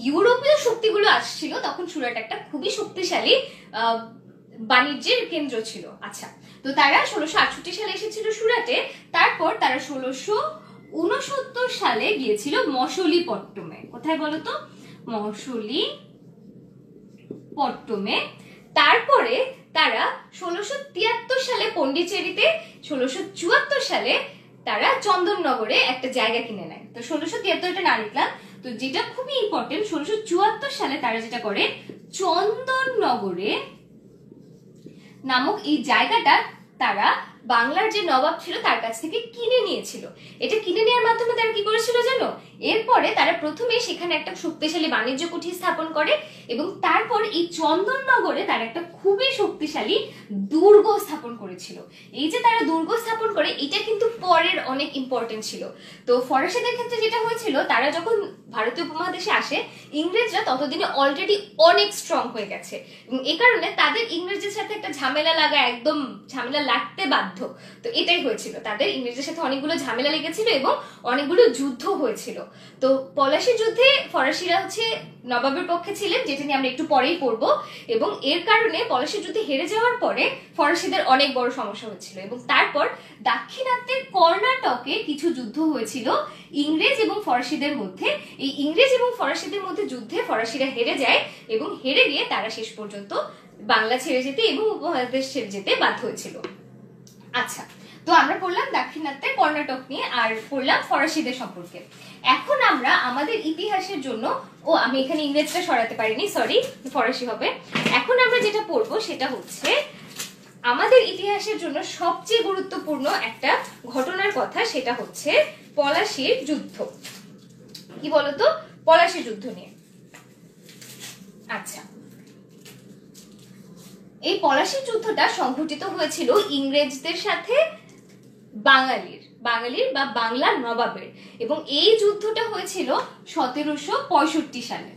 ইউরোপীয় শক্তিগুলো আসছিল তখন সুরাট একটা খুবই শক্তিশালী বাণিজ্যের কেন্দ্র ছিল। আচ্ছা, তো তারা 1668 সালে এসেছিল সুরাটে। তারপর তারা 1669 সালে গিয়েছিল মছলিপট্টমে। কোথায় বলতো? মছলিপট্টমে। তারপরে তারা 1673 সালে পন্ডিচেরিতে, 1674 সালে তারা চন্দননগরে একটা জায়গা কিনে নেয়। তো 1673টা না লিখলাম, তো যেটা খুবই ইম্পর্টেন্ট, 1674 সালে তারা যেটা করে চন্দননগরে নামক এই জায়গাটা তারা বাংলার যে নবাব ছিল তার কাছ থেকে কিনে নিয়েছিল। এটা কিনে নেওয়ার মাধ্যমে তারা কি করেছিল জানো? এরপরে তারা প্রথমে সেখানে একটা শক্তিশালী বাণিজ্য কুঠি স্থাপন করে এবং তারপর এই চন্দননগরে তারা একটা খুবই শক্তিশালী দুর্গ স্থাপন করেছিল। এই যে তারা দুর্গ স্থাপন করে, এটা কিন্তু পরের অনেক ইম্পর্টেন্ট ছিল। তো ফরাসিদের ক্ষেত্রে যেটা হয়েছিল, তারা যখন ভারতীয় উপমহাদেশে আসে, ইংরেজরা ততদিনে অলরেডি অনেক স্ট্রং হয়ে গেছে এবং এই কারণে তাদের ইংরেজদের সাথে একটা ঝামেলা লাগা, একদম ঝামেলা লাগতে বাধ্য। তো এটাই হয়েছিল, তাদের ইংরেজদের সাথে অনেকগুলো ঝামেলা লেগেছিল এবং অনেকগুলো যুদ্ধ হয়েছিল। তো পলাশী যুদ্ধে ফরাসিরা হচ্ছে নবাবের পক্ষে ছিলেন, যেটা নিয়ে আমরা একটু পরেই পড়বো। এবং এর কারণে পলাশী যুদ্ধে হেরে যাওয়ার পরে ফরাসিদের অনেক বড় সমস্যা হচ্ছিল এবং তারপর দাক্ষিণাত্যের কর্ণাটকে কিছু যুদ্ধ হয়েছিল ইংরেজ এবং ফরাসিদের মধ্যে। এই ইংরেজ এবং ফরাসিদের মধ্যে যুদ্ধে ফরাসিরা হেরে যায় এবং হেরে গিয়ে তারা শেষ পর্যন্ত বাংলা ছেড়ে যেতে এবং উপমহাদেশ ছেড়ে যেতে বাধ্য হয়েছিল। আচ্ছা, তো আমরা পড়লাম দাক্ষিণাত্যের কর্ণাটক নিয়ে আর পড়লাম ফরাসিদের সম্পর্কে। এখন আমরা আমাদের ইতিহাসের জন্য, আমি এখানে ইংরেজটা সরাতে পারিনি, সরি, ফরাসি হবে। এখন আমরা যেটা পড়বো সেটা হচ্ছে আমাদের ইতিহাসের জন্য সবচেয়ে গুরুত্বপূর্ণ একটা ঘটনার কথা, সেটা হচ্ছে পলাশীর যুদ্ধ। কি বলতো? পলাশী যুদ্ধ নিয়ে। আচ্ছা, এই পলাশী যুদ্ধটা সংঘটিত হয়েছিল ইংরেজদের সাথে বাঙালির বা বাংলার নবাবের, এবং এই যুদ্ধটা হয়েছিল 1765 সালে।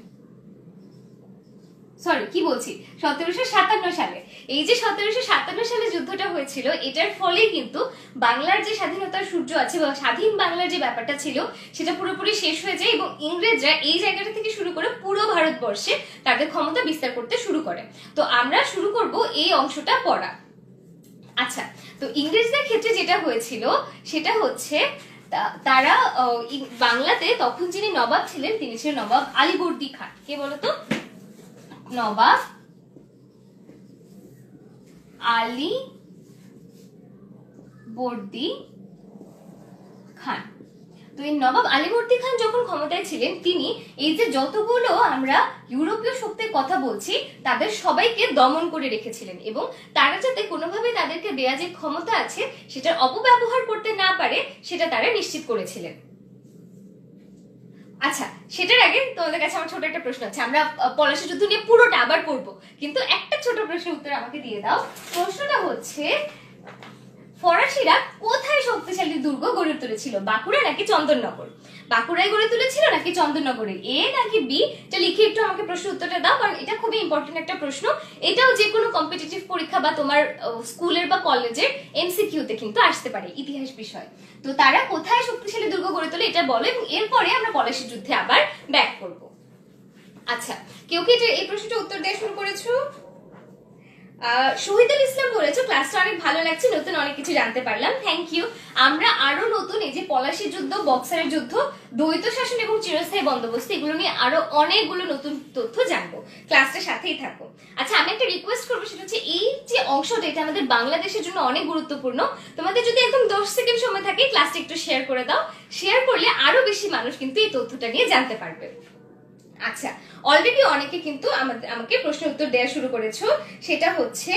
সরি, কি বলছি, 1757 সালে। এই যে 1757 সালে যুদ্ধটা হয়েছিল, এটার ফলে কিন্তু বাংলার যে স্বাধীনতার সূর্য আছে বা স্বাধীন বাংলার যে ব্যাপারটা ছিল সেটা পুরোপুরি শেষ হয়ে যায় এবং ইংরেজরা এই জায়গাটা থেকে শুরু করে পুরো ভারতবর্ষে তাদের ক্ষমতা বিস্তার করতে শুরু করে। তো আমরা শুরু করব এই অংশটা পড়া। আচ্ছা, তো ইংরেজদের ক্ষেত্রে যেটা হয়েছিল সেটা হচ্ছে তারা বাংলাতে তখন যিনি নবাব ছিলেন তিনি ছিলেন নবাব আলীবর্দী খান। কে বলতো? নবাব আলীবর্দী খান। তো এই নবাব আলীবর্দী খান যখন ক্ষমতায় ছিলেন, তিনি এই যে যতগুলো আমরা ইউরোপীয় শক্তির কথা বলছি তাদের সবাইকে দমন করে রেখেছিলেন এবং তারা যাতে কোনোভাবে তাদেরকে দেয়া যে ক্ষমতা আছে সেটার অপব্যবহার করতে না পারে সেটা তারা নিশ্চিত করেছিলেন। আচ্ছা, সেটার আগে তোমাদের কাছে আমার ছোট একটা প্রশ্ন আছে। আমরা পলাশী যুদ্ধ নিয়ে পুরোটা আবার পড়বো, কিন্তু একটা ছোট প্রশ্নের উত্তর আমাকে দিয়ে দাও। প্রশ্নটা হচ্ছে, ফরাসিরা কোথায় শক্তিশালী দুর্গ গড়ে তুলেছিল? বাঁকুড়া নাকি চন্দননগর? বাঁকুড়ায় গড়ে তুলেছিল নাকি চন্দননগরে? এ নাকি বি? এটা লিখে একটু আমাকে প্রশ্ন উত্তরটা দাও, কারণ এটা খুবই ইম্পর্টেন্ট একটা প্রশ্ন। এটাও যে কোনো কম্পিটিটিভ পরীক্ষা বা তোমার স্কুলের বা কলেজের এমসিকিউতে কিন্তু আসতে পারে, ইতিহাস বিষয়। তো তারা কোথায় শক্তিশালী দুর্গ গড়ে তোলে এটা বলো এবং এরপরে আমরা পলাশী যুদ্ধে আবার ব্যাক করব। আচ্ছা, কেউ কি এই প্রশ্নটা উত্তর দেওয়া শুরু করেছো? শহীদুল ইসলাম বলেছো ক্লাসটা অনেক ভালো লাগছে, নতুন অনেক কিছু জানতে পারলাম, থ্যাংক ইউ। আমরা আরো নতুন এই যে পলাশী যুদ্ধ, বক্সারের যুদ্ধ, দ্বৈত শাসন এবং চিরস্থায়ী বন্দোবস্ত, এগুলো নিয়ে আরো অনেকগুলো নতুন তথ্য জানবো। ক্লাসটার সাথেই থাকো। আচ্ছা, আমি একটা রিকোয়েস্ট করবো, সেটা হচ্ছে এই যে অংশটা এটা আমাদের বাংলাদেশের জন্য অনেক গুরুত্বপূর্ণ। তোমাদের যদি একদম 10 সেকেন্ড সময় থাকে ক্লাসটা একটু শেয়ার করে দাও। শেয়ার করলে আরো বেশি মানুষ কিন্তু এই তথ্যটা নিয়ে জানতে পারবে। আচ্ছা, অলরেডি অনেকে কিন্তু আমাকে প্রশ্ন উত্তর দেওয়া শুরু করেছো। সেটা হচ্ছে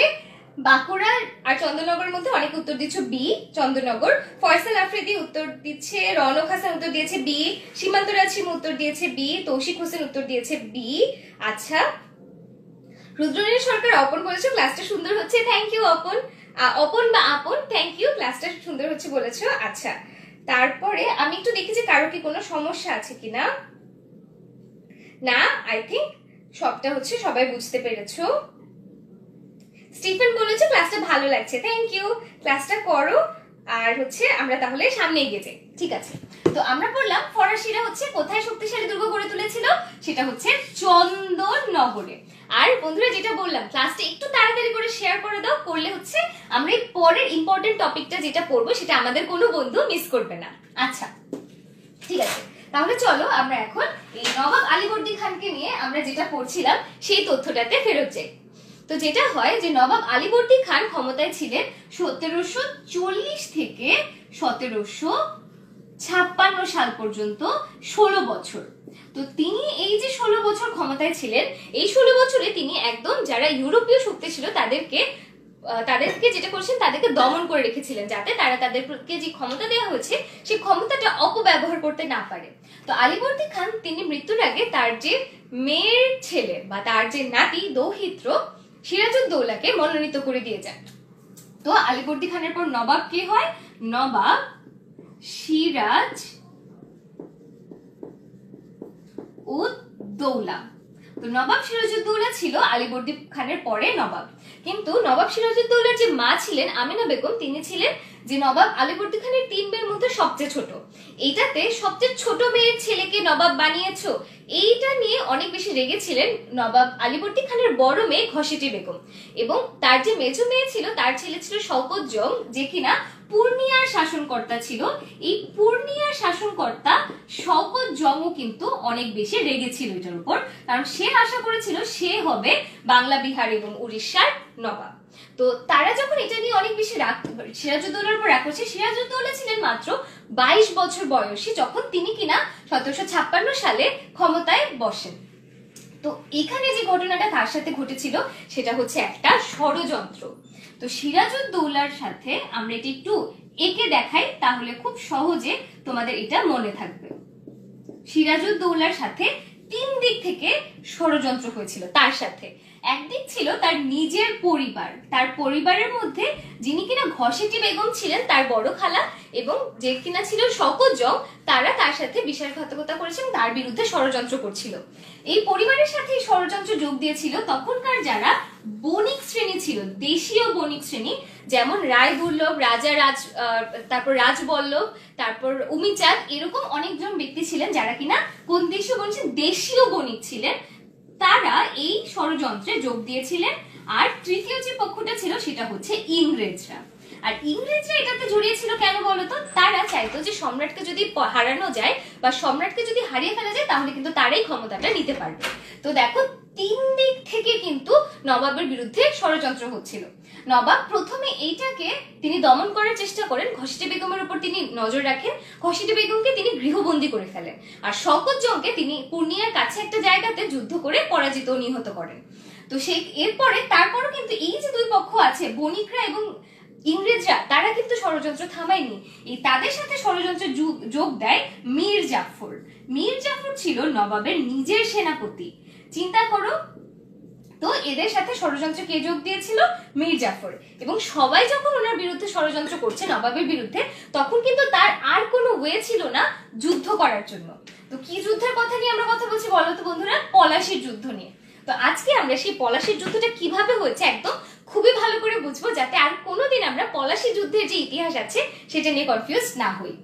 বাঁকুড়া আর চন্দননগরের মধ্যে অনেকে উত্তর দিচ্ছ বি, চন্দননগর। ফয়সাল আফ্রিদি উত্তর দিচ্ছে, রনক হাসান উত্তর দিয়েছে বি, সীমান্ত রাজিম উত্তর দিয়েছে বি, তৌশিক হোসেন উত্তর দিয়েছে বি। আচ্ছা, রুদ্রনীল সরকার অপন বলেছো ক্লাসটা সুন্দর হচ্ছে, থ্যাংক ইউ অপন। অপন বা আপন, থ্যাংক ইউ, ক্লাসটা সুন্দর হচ্ছে বলেছো। আচ্ছা, তারপরে আমি একটু দেখি যে কারো কি কোনো সমস্যা আছে কিনা। না, আই থিঙ্ক সবটা হচ্ছে সবাই বুঝতে পেরেছো। স্টিফেন বলেছে ক্লাসটা ভালো লাগছে, থ্যাংক ইউ, ক্লাসটা করো। আর হচ্ছে আমরা তাহলে সামনে এগিয়ে যাই, ঠিক আছে? তো আমরা বললাম ফরাসিরা হচ্ছে কোথায় শক্তিশালী দুর্গ গড়ে তুলেছিল, সেটা হচ্ছে চন্দননগরে। আর বন্ধুরা যেটা বললাম, ক্লাসটা একটু তাড়াতাড়ি করে শেয়ার করে দাও, করলে হচ্ছে আমরা এই পরের ইম্পর্টেন্ট টপিকটা যেটা পড়বো সেটা আমাদের কোনো বন্ধু মিস করবে না। আচ্ছা, ঠিক আছে, তাহলে চলো আমরা এখন এই নবাব আলীবর্দী খানকে নিয়ে আমরা যেটা পড়ছিলাম সেই তথ্যটাতে ফেরত যাই। তো যেটা হয় যে নবাব আলীবর্দী খান ক্ষমতায় ছিলেন 1740 থেকে 1756 সাল পর্যন্ত 16 বছর। তো তিনি এই যে 16 বছর ক্ষমতায় ছিলেন, এই 16 বছরে তিনি একদম যারা ইউরোপীয় শক্তি ছিল তাদেরকে তাদেরকে যেটা করেছেন তাদেরকে দমন করে রেখেছিলেন, যাতে তারা তাদেরকে যে ক্ষমতা দেওয়া হয়েছে সেই ক্ষমতাটা অপব্যবহার করতে না পারে। তো আলীবর্দী খান তিনি মৃত্যুর আগে তার যে মেয়ের ছেলে বা তার যে নাতি দৌহিত্র সিরাজউদ্দৌলাকে মনোনীত করে দিয়ে যান। তো আলীবর্দী খানের পর নবাব কে হয়? নবাব সিরাজ উদ্দৌলা। তো নবাব সিরাজউদ্দৌলা ছিল আলীবর্দী খানের পরে নবাব। কিন্তু নবাব সিরাজউদ্দৌলার যে মা ছিলেন আমিনা বেগম, তিনি ছিলেন যে নবাব আলীবর্দী খানের 3 মেয়ের মধ্যে সবচেয়ে ছোট। এইটাতে সবচেয়ে ছোট মেয়ের ছেলেকে নবাব বানিয়েছো, এইটা নিয়ে অনেক বেশি রেগেছিলেন নবাব আলীবর্দী খানের বড় মেয়ে ঘসেটি বেগম। এবং তার যে মেজো মেয়ে ছিল তার ছেলে ছিল শওকত জং, যে কিনা পূর্ণিয়ার শাসনকর্তা ছিল। এই পূর্ণিয়ার শাসনকর্তা শওকত জংও কিন্তু অনেক বেশি রেগেছিল এটার উপর, কারণ সে আশা করেছিল সে হবে বাংলা, বিহার এবং উড়িষ্যার নবাব। তো তারা যখন এটা নিয়ে অনেক বেশি রাগ, সিরাজউদ্দৌলার উপর রাগ করছে, সিরাজউদ্দৌলা ছিলেন মাত্র 22 বছর বয়সী যখন তিনি কিনা 1756 সালে ক্ষমতায় বসেন। তো এখানে যে ঘটনাটা তার সাথে ঘটেছিল সেটা হচ্ছে একটা ষড়যন্ত্র। তো সিরাজউদ্দৌলার সাথে আমরা এটা একটু এঁকে দেখাই, তাহলে খুব সহজে তোমাদের এটা মনে থাকবে। সিরাজউদ্দৌলার সাথে 3 দিক থেকে ষড়যন্ত্র হয়েছিল তার সাথে। একদিক ছিল তার নিজের পরিবার, তার পরিবারের মধ্যে যিনি কিনা ঘসেটি বেগম ছিলেন তার বড় খালা এবং যে কিনা ছিল শওকত জং, তারা তার সাথে বিশ্বাসঘাতকতা করেছেন, তার বিরুদ্ধে ষড়যন্ত্র করছিল। এই পরিবারের সাথে ষড়যন্ত্র যোগ দিয়েছিল তখনকার যারা বণিক শ্রেণী ছিল, দেশীয় বণিক শ্রেণী, যেমন রায় দুর্লভ, তারপর রাজবল্লভ, তারপর উমিচাঁদ, এরকম অনেকজন ব্যক্তি ছিলেন যারা কিনা কোন দেশীয় বণিক? দেশীয় বণিক ছিলেন। তারা এই ষড়যন্ত্রে যোগ দিয়েছিলেন। আর তৃতীয় যে পক্ষটা ছিল সেটা হচ্ছে ইংরেজরা। আর ইংরেজরা এটাতে জড়িয়েছিল কেন বলতো? তারা চাইতো যে সম্রাটকে যদি হারানো যায় বা সম্রাটকে যদি হারিয়ে ফেলা যায় তাহলে কিন্তু তারাই ক্ষমতাটা নিতে পারবে। তো দেখো 3 দিক থেকে কিন্তু নবাবের বিরুদ্ধে ষড়যন্ত্র হচ্ছিল। নবাব প্রথমে এইটাকে তিনি দমন করার চেষ্টা করেন, ঘসেটি বেগমের উপর তিনি নজর রাখেন, ঘসেটি বেগমকে তিনি গৃহবন্দী করে ফেলেন, আর শওকত জংকে তিনি পূর্ণিয়ার কাছে একটা জায়গাতে যুদ্ধ করে পরাজিত ও নিহত করেন। তো সেই এরপরে তারপরও কিন্তু এই যে 2 পক্ষ আছে, বণিকরা এবং ইংরেজরা, তারা কিন্তু ষড়যন্ত্র থামায়নি। এই তাদের সাথে ষড়যন্ত্র যোগ দেয় মীর জাফর। মীর জাফর ছিল নবাবের নিজের সেনাপতি, চিন্তা করো। তো এদের সাথে ষড়যন্ত্র কে যোগ দিয়েছিল? মীর জাফর। এবং সবাই যখন ওনার বিরুদ্ধে ষড়যন্ত্র করছে নবাবের বিরুদ্ধে, তখন কিন্তু তার আর কোনো ওয়ে ছিল না যুদ্ধ করার জন্য। তো কি যুদ্ধের কথা নিয়ে আমরা কথা বলছি বলো তো বন্ধুরা? পলাশির যুদ্ধ নিয়ে। তো আজকে আমরা সেই পলাশির যুদ্ধটা কিভাবে হয়েছে একদম খুবই ভালো করে বুঝবো, যাতে আর কোনোদিন আমরা পলাশি যুদ্ধের যে ইতিহাস আছে সেটা নিয়ে কনফিউজ না হই।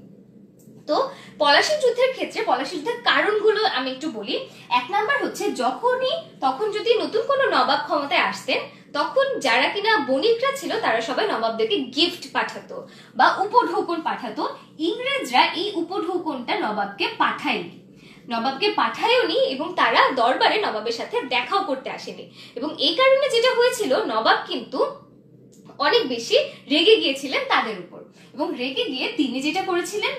তো পলাশি যুদ্ধের ক্ষেত্রে পলাশি যুদ্ধের কারণগুলো আমি একটু বলি। 1 নাম্বার হচ্ছে তখন যদি নতুন কোনো নবাব ক্ষমতায় আসতেন, তখন যারা কিনা বণিকরা ছিল তারা সবাই নবাবদেরকে গিফট পাঠাতো বা উপঢৌকন পাঠাতো। ইংরেজরা এই উপঢৌকনটা নবাবকে পাঠায়নি এবং তারা দরবারে নবাবের সাথে দেখাও করতে আসেনি। এবং এই কারণে যেটা হয়েছিল, নবাব কিন্তু অনেক বেশি রেগে গিয়েছিলেন তাদের উপর, এবং রেগে গিয়ে তিনি যেটা করেছিলেন,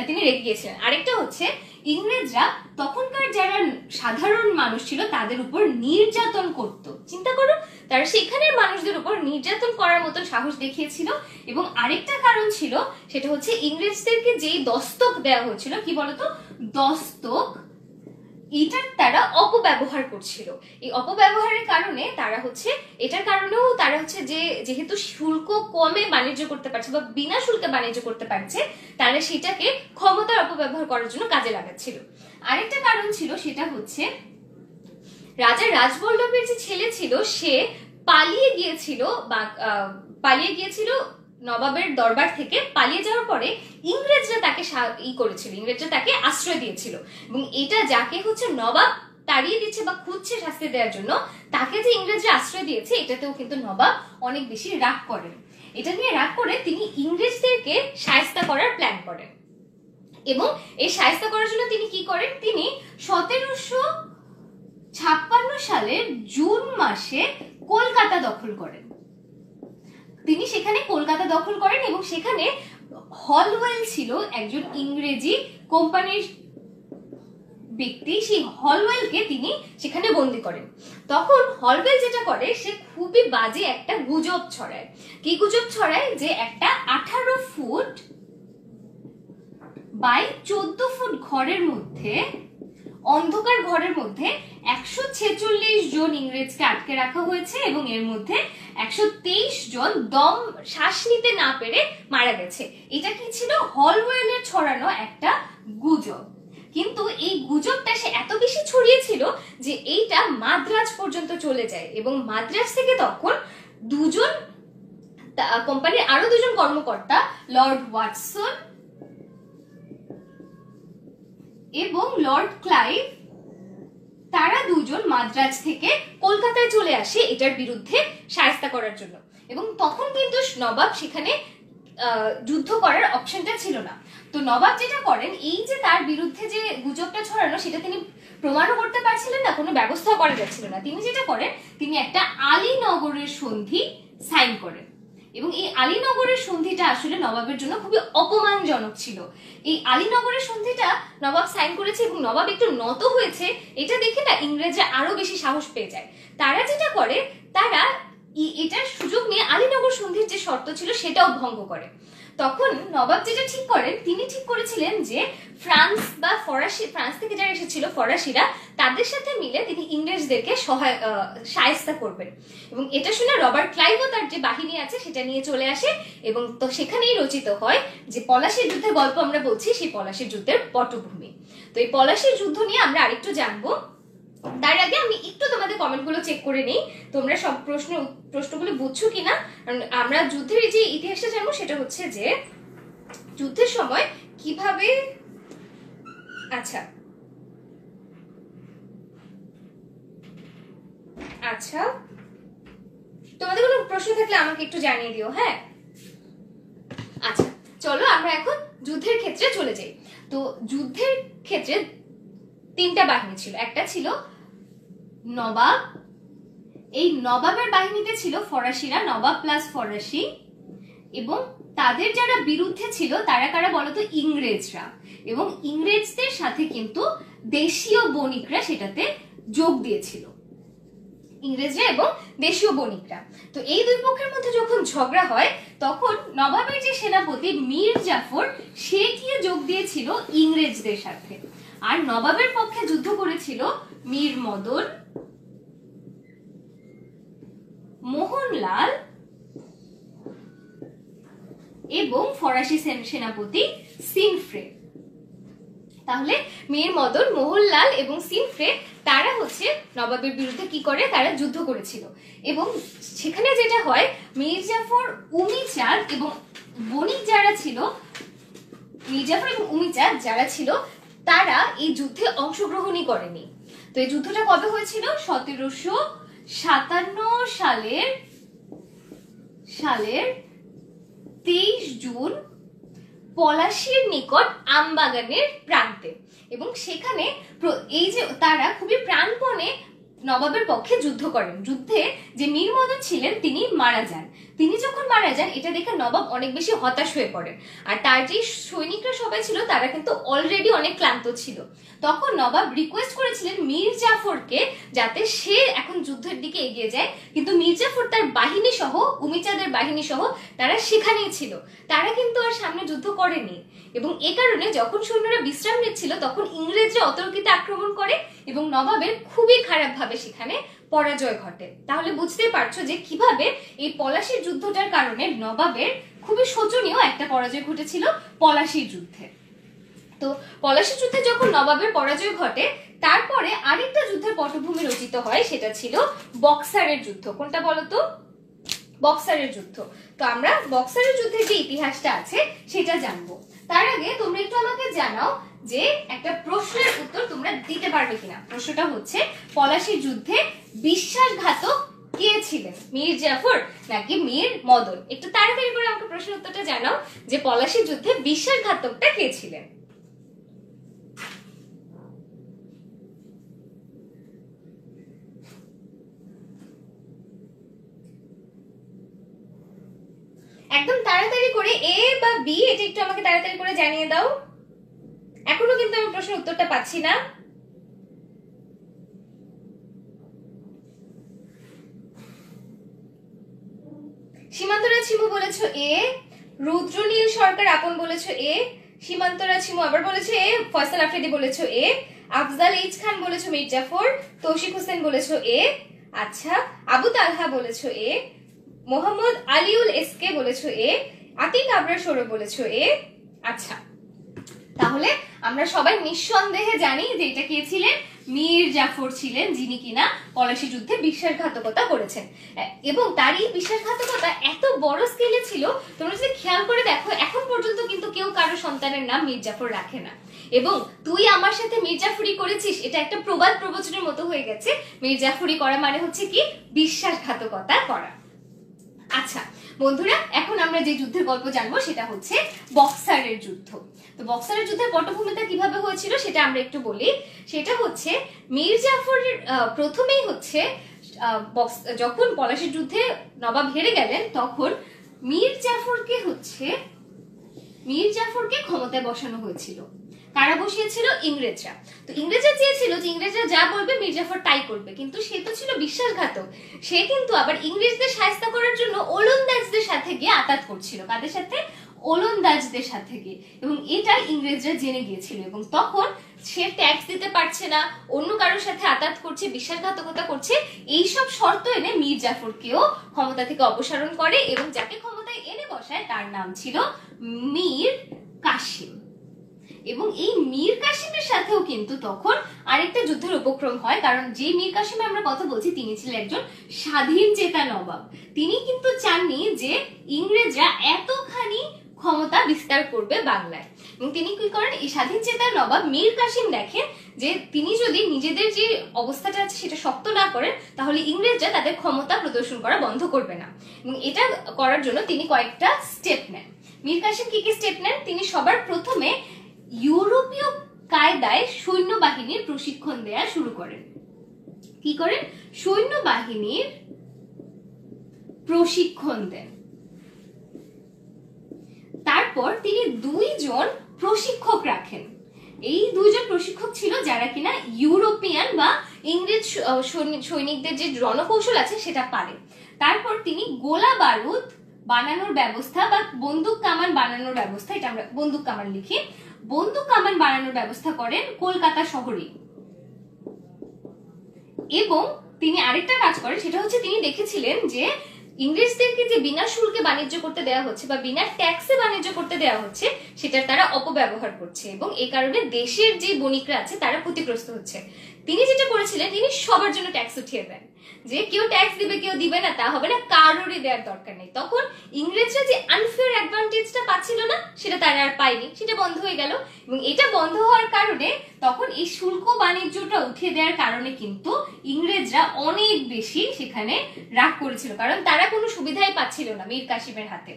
তিনি রেগে গিয়েছিলেন। আরেকটা হচ্ছে ইংরেজরা তখনকার যারা সাধারণ মানুষ ছিল তাদের উপর নির্যাতন করত। চিন্তা করো, তারা সেখানের মানুষদের উপর নির্যাতন করার মতো সাহস দেখিয়েছিল। এবং আরেকটা কারণ ছিল, সেটা হচ্ছে ইংরেজদেরকে যেই দস্তক দেওয়া হয়েছিল, কি বলতো, দস্তক, এটার তারা অপব্যবহার করছিল। এই অপব্যবহারের কারণে তারা হচ্ছে যে যেহেতু শুল্ক কমে বাণিজ্য করতে পারছে বা বিনা শুল্কে বাণিজ্য করতে পারছে, তারা সেটাকে ক্ষমতার অপব্যবহার করার জন্য কাজে লাগাচ্ছিল। আরেকটা কারণ ছিল, সেটা হচ্ছে রাজা রাজবল্লভের যে ছেলে ছিল সে পালিয়ে গিয়েছিল নবাবের দরবার থেকে। পালিয়ে যাওয়ার পরে ইংরেজরা তাকে আশ্রয় দিয়েছিল। এবং এটা যাকে হচ্ছে নবাব তাড়িয়ে দিচ্ছে বা খুঁজছে শাস্তি দেওয়ার জন্য, তাকে যে ইংরেজরা আশ্রয় দিয়েছে, এটাতেও কিন্তু নবাব অনেক বেশি রাগ করেন। এটা নিয়ে রাগ করে তিনি ইংরেজদেরকে শায়েস্তা করার প্ল্যান করেন। এবং এই শায়েস্তা করার জন্য তিনি কি করেন? তিনি 1756 সালের জুন মাসে কলকাতা দখল করেন। তিনি সেখানে কলকাতা দখল করেন এবং সেখানে হলওয়েল ছিল একজন ইংরেজি কোম্পানির ব্যক্তি সেই হলওয়েলকে তিনি সেখানে বন্দি করেন। তখন হলওয়েল যেটা করে, সে খুবই বাজে একটা গুজব ছড়ায়। কি গুজব ছড়ায়? যে একটা 18 ফুট বাই 14 ফুট ঘরের মধ্যে, অন্ধকার ঘরের মধ্যে 146 জন ইংরেজকে আটকে রাখা হয়েছে এবং এর মধ্যে 123 জন দম শ্বাস নিতে না পেরে মারা গেছে। এটা কি ছিল? হলওয়েলের ছড়ানো একটা গুজব। কিন্তু এই গুজবটা সে এত বেশি ছড়িয়েছিল যে এইটা মাদ্রাজ পর্যন্ত চলে যায় এবং মাদ্রাজ থেকে তখন দুজন কোম্পানির আরো দুজন কর্মকর্তা, লর্ড ওয়াটসন এবং লর্ড ক্লাইভ, তারা দুজন মাদ্রাজ থেকে কলকাতায় চলে আসে এটার বিরুদ্ধে শায়েস্তা করার জন্য। এবং তখন কিন্তু নবাব সেখানে যুদ্ধ করার অপশনটা ছিল না। তো নবাব যেটা করেন, এই যে তার বিরুদ্ধে যে গুজবটা ছড়ানো সেটা তিনি প্রমাণও করতে পারছিলেন না, কোনো ব্যবস্থা করা যাচ্ছিল না। তিনি যেটা করেন, তিনি একটা আলীনগরের সন্ধি সাইন করেন এবং এই আলীনগরের সন্ধিটা আসলে নবাবের জন্য খুবই অপমানজনক ছিল। এই আলীনগরের সন্ধিটা নবাব সাইন করেছে এবং নবাব একটু নত হয়েছে, এটা দেখে না ইংরেজরা আরো বেশি সাহস পেয়ে যায়। তারা যেটা করে, তারা এটার সুযোগ নিয়ে আলীনগর সন্ধির যে শর্ত ছিল সেটাও ভঙ্গ করে। তখন নবাব যেটা ঠিক করেন, তিনি ঠিক করেছিলেন যে ফ্রান্স বা ফরাসি, ফ্রান্স থেকে যারা এসেছিল ফরাসিরা, তাদের সাথে মিলে তিনি ইংরেজদেরকে শায়েস্তা করবেন। এবং এটা শুনে রবার্ট ক্লাইভও তার যে বাহিনী আছে সেটা নিয়ে চলে আসে এবং তো সেখানেই রচিত হয় যে পলাশীর যুদ্ধের গল্প আমরা বলছি, সেই পলাশীর যুদ্ধের পটভূমি। তো এই পলাশীর যুদ্ধ নিয়ে আমরা আরেকটু জানবো। তার আগে আমি একটু তোমাদের কমেন্টগুলো চেক করে নিই, তোমরা সব প্রশ্নগুলো বুঝছো কিনা। আমরা যুদ্ধের যে ইতিহাসটা জানবো সেটা হচ্ছে যে যুদ্ধের সময় কিভাবে, আচ্ছা আচ্ছা তোমাদের কোনো প্রশ্ন থাকলে আমাকে একটু জানিয়ে দিও। হ্যাঁ, আচ্ছা চলো আমরা এখন যুদ্ধের ক্ষেত্রে চলে যাই। তো যুদ্ধের ক্ষেত্রে তিনটা বাহিনী ছিল। একটা ছিল নবাব, এই নবাবের বাহিনীতে ছিল ফরাসিরা, নবাব প্লাস ফরাসি, এবং তাদের যারা বিরুদ্ধে ছিল তারা কারা বলতো? ইংরেজরা। এবং ইংরেজদের সাথে কিন্তু দেশীয় বণিকরা সেটাতে যোগ দিয়েছিল, ইংরেজরা এবং দেশীয় বণিকরা। তো এই দুই পক্ষের মধ্যে যখন ঝগড়া হয়, তখন নবাবের যে সেনাপতি মীর জাফর, সে গিয়ে যোগ দিয়েছিল ইংরেজদের সাথে। আর নবাবের পক্ষে যুদ্ধ করেছিল মীর মদন, মোহনলাল এবং ফরাসি সেনাপতি সিনফ্রে। তাহলে মীর মদন, মোহনলাল এবং সিনফ্রে তারা হচ্ছে নবাবের বিরুদ্ধে কি করে? তারা যুদ্ধ করেছিল। এবং সেখানে যেটা হয়, মীর জাফর, উমিচাঁদ এবং বণিক যারা ছিল, মীর জাফর এবং উমিচাঁদ যারা ছিল, তারা এই যুদ্ধে অংশগ্রহণই করেনি। তো এই যুদ্ধটা কবে হয়েছিল? 1757 সালের 23 জুন পলাশীর নিকট আমবাগানের প্রান্তে। এবং সেখানে এই যে তারা খুবই প্রাণপণে নবাবের পক্ষে যুদ্ধ করেন। যুদ্ধে যে মীর মদন ছিলেন তিনি মারা যান। তিনি যখন মারা যান, এটা দেখে নবাব অনেক বেশি হতাশ হয়ে পড়েন। আর তার যে সৈনিকরা সবাই ছিল তারা কিন্তু অলরেডি অনেক ক্লান্ত ছিল। তখন নবাব রিকোয়েস্ট করেছিলেন মীর জাফরকে যাতে সে এখন যুদ্ধের দিকে এগিয়ে যায়, কিন্তু মীর জাফর তার বাহিনী সহ, উমিচাঁদের বাহিনী সহ তারা সেখানেই ছিল, তারা কিন্তু আর সামনে যুদ্ধ করেনি। এবং এ কারণে যখন সৈন্যরা বিশ্রাম নিচ্ছিল তখন ইংরেজরা অতর্কিতে আক্রমণ করে এবং নবাবের খুবই খারাপ ভাবে সেখানে পরাজয় ঘটে। তাহলে বুঝতেই পারছো যে কিভাবে এই পলাশীর যুদ্ধটার কারণে নবাবের খুবই শোচনীয় একটা পরাজয় ঘটেছিল পলাশীর যুদ্ধে। তো পলাশীর যুদ্ধে যখন নবাবের পরাজয় ঘটে, তারপরে আরেকটা যুদ্ধের পটভূমি রচিত হয়, সেটা ছিল বক্সারের যুদ্ধ। কোনটা বলতো? বক্সারের যুদ্ধ। তো আমরা বক্সারের যুদ্ধের যে ইতিহাসটা আছে সেটা জানবো। তার আগে তোমরা একটু আমাকে জানাও যে একটা প্রশ্নের উত্তর তোমরা দিতে পারবে কিনা। প্রশ্নটা হচ্ছে, পলাশীর যুদ্ধে বিশ্বাসঘাতক কে ছিলেন? মীর জাফর নাকি মীর মদন? একটু তাড়াতাড়ি করে আমাকে প্রশ্নের উত্তরটা জানাও যে পলাশীর যুদ্ধে বিশ্বাসঘাতকটা কে ছিলেন। একদম তাড়াতাড়ি করে এ বা বি এটা একটু আমাকে তাড়াতাড়ি করে জানিয়ে দাও। এখনো কিন্তু আমি প্রশ্নের উত্তরটা পাচ্ছি না। চিমু বলেছো এ, রুদ্রনীল সরকার আপন বলেছো এ, সীমান্তরা চিমু আবার বলেছো এ, ফয়সাল আফ্রিদি বলেছো এ, আফজাল এইচ খান বলেছো মীর জাফর, তৌশিক হোসেন বলেছো এ, আচ্ছা আবু তালহা বলেছো এ, মোহাম্মদ আলিউল এসকে বলেছো এ, আতিক আবরার সৌরভ বলেছো এ। আচ্ছা, তাহলে আমরা সবাই নিঃসন্দেহে জানি যে এটা কে ছিলেন, মীর জাফর ছিলেন, যিনি কিনা পলাশী যুদ্ধে বিশ্বাসঘাতকতা করেছেন। এবং তার এই বিশ্বাসঘাতকতা এত বড় স্কেলে ছিল, তোমরা যদি খেয়াল করে দেখো এখন পর্যন্ত কিন্তু কেউ কারো সন্তানের নাম মীর জাফর রাখে না। এবং তুই আমার সাথে মীর জাফরি করেছিস, এটা একটা প্রবাদ প্রবচনের মতো হয়ে গেছে। মীর জাফরি করা মানে হচ্ছে কি, বিশ্বাসঘাতকতা করা। আচ্ছা বন্ধুরা, এখন আমরা যে যুদ্ধের গল্প জানবো সেটা হচ্ছে বক্সারের যুদ্ধ। তো বক্সারের যুদ্ধের পটভূমিটা কিভাবে হয়েছিল সেটা আমরা একটু বলি। সেটা হচ্ছে মীর জাফরের প্রথমেই হচ্ছে যখন পলাশীর যুদ্ধে নবাব হেরে গেলেন, তখন মীর জাফরকে ক্ষমতায় বসানো হয়েছিল। কারা বসিয়েছিল? ইংরেজরা। তো ইংরেজরা চেয়েছিল যে ইংরেজরা যা বলবে মীর জাফর তাই করবে, কিন্তু সে তো ছিল বিশ্বাসঘাতক। সে কিন্তু আবার ইংরেজদের শায়েস্তা করার জন্য ওলন্দাজদের সাথে গিয়ে আতাত করছিল। কাদের সাথে? ওলন্দাজদের সাথে গিয়ে। এবং এটা ইংরেজরা জেনে গিয়েছিল, এবং তখন সে ট্যাক্স দিতে পারছে না, অন্য কারোর সাথে আতাত করছে, বিশ্বাসঘাতকতা করছে। এইসব শর্ত এনে মীর জাফরকেও ক্ষমতা থেকে অপসারণ করে, এবং যাকে ক্ষমতায় এনে বসায় তার নাম ছিল মীর কাসিম। এবং এই মীর কাসিমের সাথেও কিন্তু তখন আরেকটা যুদ্ধের উপক্রম হয়, কারণ যে মীর কাসিমে আমরা কথা বলছি তিনি ছিলেন একজন স্বাধীন চেতা নবাব। তিনি কিন্তু চাননি যে ইংরেজরা এতখানি ক্ষমতা বিস্তার করবে বাংলায়, এবং তিনি কি করেন, এই স্বাধীন চেতা নবাব মীর কাসিম দেখেন যে তিনি যদি নিজেদের যে অবস্থাটা আছে সেটা শক্ত না করেন, তাহলে ইংরেজরা তাদের ক্ষমতা প্রদর্শন করা বন্ধ করবে না। এবং এটা করার জন্য তিনি কয়েকটা স্টেপ নেন। মীর কাসিম কি কি স্টেপ নেন? তিনি সবার প্রথমে ইউরোপীয় কায়দায় সৈন্যবাহিনীর প্রশিক্ষণ দেয়া শুরু করেন। কি করেন? সৈন্যবাহিনীর প্রশিক্ষণ দেন। তারপর তিনি দুইজন প্রশিক্ষক রাখেন। এই দুইজন প্রশিক্ষক ছিল যারা কিনা ইউরোপিয়ান বা ইংরেজ সৈনিকদের যে রণকৌশল আছে সেটা পারে। তারপর তিনি গোলা বারুদ বানানোর ব্যবস্থা বা বন্দুক কামান বানানোর ব্যবস্থা, এটা আমরা বন্দুক কামান লিখি, বন্দুক কামান বানানোর ব্যবস্থা করেন কলকাতা শহরে। এবং তিনি আরেকটা কাজ করেন, সেটা হচ্ছে তিনি দেখেছিলেন যে ইংরেজদেরকে যে বিনা শুল্কে বাণিজ্য করতে দেওয়া হচ্ছে বা বিনা ট্যাক্সে বাণিজ্য করতে দেওয়া হচ্ছে, সেটার তারা অপব্যবহার করছে, এবং এই কারণে দেশের যে বণিকরা আছে তারা ক্ষতিগ্রস্ত হচ্ছে। তিনি যেটা করেছিলেন, তিনি সবার জন্য ট্যাক্স উঠিয়ে দেন, যে কেউ ট্যাক্স দিবে কেউ দিবে না তা হবে না, কারোরই দেওয়ার দরকার নেই। তখন ইংরেজরা যে আনফেয়ার অ্যাডভান্টেজটা পাচ্ছিল না সেটা তারা আর পায়নি, সেটা বন্ধ হয়ে গেল। এবং এটা বন্ধ হওয়ার কারণে তখন এই শুল্ক বাণিজ্যটা উঠিয়ে দেওয়ার কারণে কিন্তু ইংরেজরা অনেক বেশি সেখানে রাগ করেছিল, কারণ তারা কোনো সুবিধাই পাচ্ছিল না মীর কাসিমের হাতে।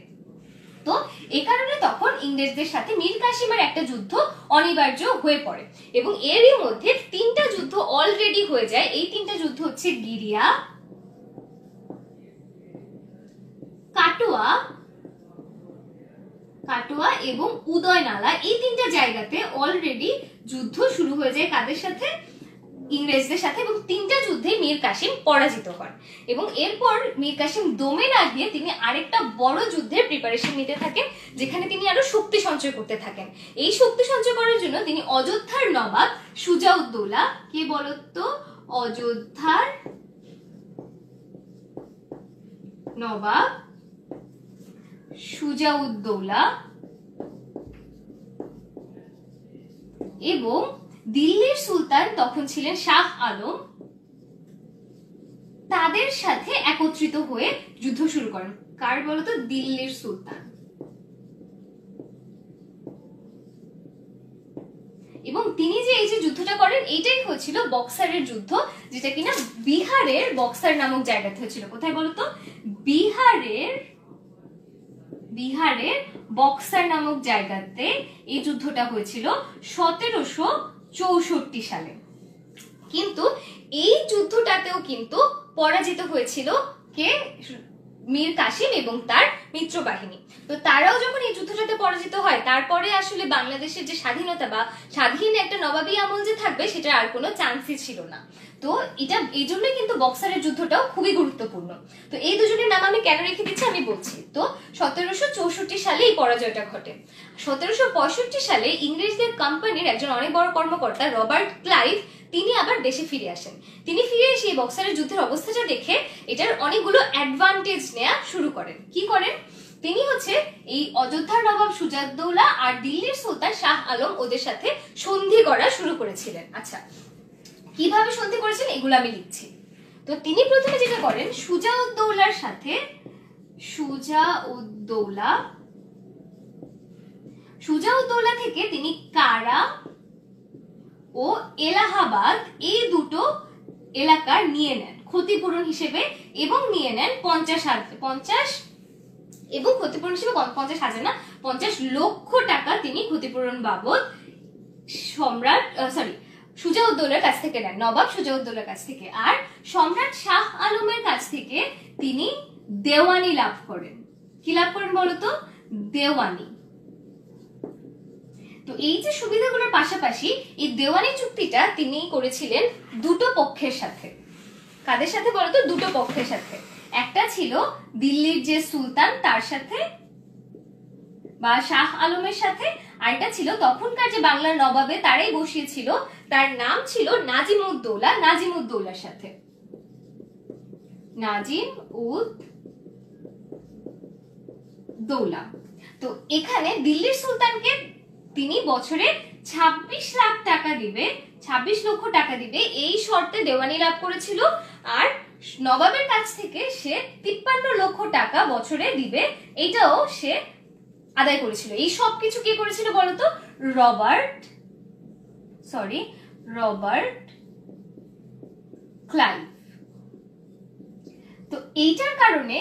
তো এই কারণে তখন ইংরেজদের সাথে মীর কাসিমের একটা যুদ্ধ অনিবার্য হয়ে পড়ে, এবং এরই মধ্যে তিনটা যুদ্ধ অলরেডি হয়ে যায়। এই তিনটা যুদ্ধ হচ্ছে গিরিয়া, কাটোয়া এবং উদয়নালা। এই তিনটা জায়গাতে অলরেডি যুদ্ধ শুরু হয়ে যায়। কাদের সাথে? ইংরেজদের সাথে। এবং তিনটা যুদ্ধে মীর কাসিম পরাজিত হন, এবং এরপর মীর কাসিম দমে না গিয়ে তিনি আরেকটা বড় যুদ্ধের প্রিপারেশন নিতে থাকেন, যেখানে তিনি আরো শক্তি সঞ্চয় করতে থাকেন। এই শক্তি সঞ্চয় করার জন্য তিনি অযোধ্যার নবাব সুজাউদ্দৌলা, কে বলতো? অযোধ্যার নবাব সুজাউদ্দৌলা এবং দিল্লির সুলতান তখন ছিলেন শাহ আলম, তাদের সাথে একত্রিত হয়ে যুদ্ধ শুরু করেন। কার বলতো? দিল্লির সুলতান। এবং তিনি যে এই যে যুদ্ধটা করেন এইটাই হয়েছিল বক্সারের যুদ্ধ, যেটা কিনা বিহারের বক্সার নামক জায়গাতে হয়েছিল। কোথায় বলতো? বিহারের বক্সার নামক জায়গাতে এই যুদ্ধটা হয়েছিল 1764 সালে। কিন্তু এই যুদ্ধটাতেও কিন্তু পরাজিত হয়েছিল কে? মীর কাসিম এবং তার মিত্র বাহিনী। তো তারাও যখন এই যুদ্ধটাতে পরাজিত হয়, তারপরে আসলে বাংলাদেশের যে স্বাধীনতা বা স্বাধীন একটা নবাবী আমল যে থাকবে সেটার আর কোনো চান্সই ছিল না। তো এটা এই জন্যই কিন্তু বক্সারের যুদ্ধটাও খুবই গুরুত্বপূর্ণ। তো এই দুজনের নাম আমি কেন রেখে দিচ্ছি আমি বলছি। তো 1764 সালে এই পরাজয়টা ঘটে। 1765 সালে ইংরেজদের কোম্পানির একজন অনেক বড় কর্মকর্তা রবার্ট ক্লাইভ তিনি আবার দেশে ফিরে আসেন। তিনি ফিরে এসে বক্সারের যুদ্ধের অবস্থাটা দেখে এটার অনেকগুলো অ্যাডভান্টেজ নেওয়া শুরু করেন। কি করেন? তিনি হচ্ছে এই অযোধ্যার নবাব সুজাউদ্দৌলা আর দিল্লির সুলতান শাহ আলম ওদের সাথে সন্ধি করা শুরু করেছিলেন। আচ্ছা, কিভাবে সন্ধি করেছেন এগুলো আমি লিখছি। তো তিনি প্রথমে যেটা করেন, সুজাউদ্দৌলার সাথে সুজাউদ্দৌলা থেকে তিনি কারা ও এলাহাবাদ এই দুটো এলাকার নিয়ে নেন ক্ষতিপূরণ হিসেবে, এবং নিয়ে নেন 50 এবং ক্ষতিপূরণ হিসেবে 50,000 না 50 লক্ষ টাকা তিনি ক্ষতিপূরণ বাবদ সুজাউদ্দৌলার কাছ থেকে নেন, নবাব সুজাউদ্দৌলার কাছ থেকে। আর সম্রাট শাহ আলমের কাছ থেকে তিনি দেওয়ানি লাভ করেন। কি লাভ করেন বলতো? দেওয়ানি। তো এই যে সুবিধাগুলোর পাশাপাশি এই দেওয়ানি চুক্তিটা তিনি করেছিলেন দুটো পক্ষের সাথে। কাদের সাথে বলতো? দুটো পক্ষের সাথে। একটা ছিল দিল্লির যে সুলতান তার সাথে বা শাহ আলমের সাথে, আর এটা ছিল তখনকার যে বাংলার নবাবে তারাই বসিয়েছিল, তার নাম ছিল নাজিমউদ্দৌলার সাথে। নাজিমউদ্দৌলা। তো এখানে দিল্লির সুলতানকে তিনি বছরে 26 লাখ টাকা দিবে, 26 লক্ষ টাকা দিবে এই শর্তে দেওয়ানি লাভ করেছিল। আর নবাবের কাছ থেকে সে 53 লক্ষ টাকা বছরে দিবে, এটাও সে আদায় করেছিল। এই সব কিছু কে করেছিল বলতো? Robert Clive. তো এইটার কারণে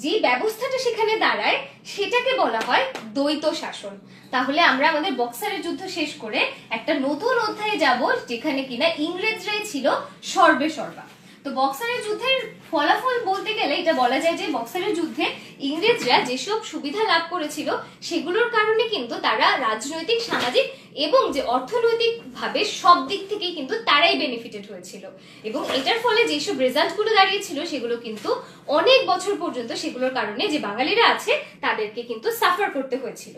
যে ব্যবস্থাটা সেখানে দাঁড়ায় সেটাকে বলা হয় দ্বৈত শাসন। তাহলে আমরা আমাদের বক্সারের যুদ্ধ শেষ করে একটা নতুন অধ্যায়ে যাব, যেখানে কিনা ইংরেজরাই ছিল সর্বেসর্বা। তো বক্সারের যুদ্ধের ফলাফল বলতে গেলে এটা বলা যায় যে বক্সারের যুদ্ধে ইংরেজরা যেসব সুবিধা লাভ করেছিল সেগুলোর কারণে কিন্তু তারা রাজনৈতিক, সামাজিক এবং যে অর্থনৈতিক ভাবে সব দিক থেকেই কিন্তু তারাই বেনিফিটেড হয়েছিল। এবং এটার ফলে যেসব রেজাল্ট গুলো দাঁড়িয়েছিল সেগুলো কিন্তু অনেক বছর পর্যন্ত সেগুলোর কারণে যে বাঙালিরা আছে তাদেরকে কিন্তু সাফার করতে হয়েছিল।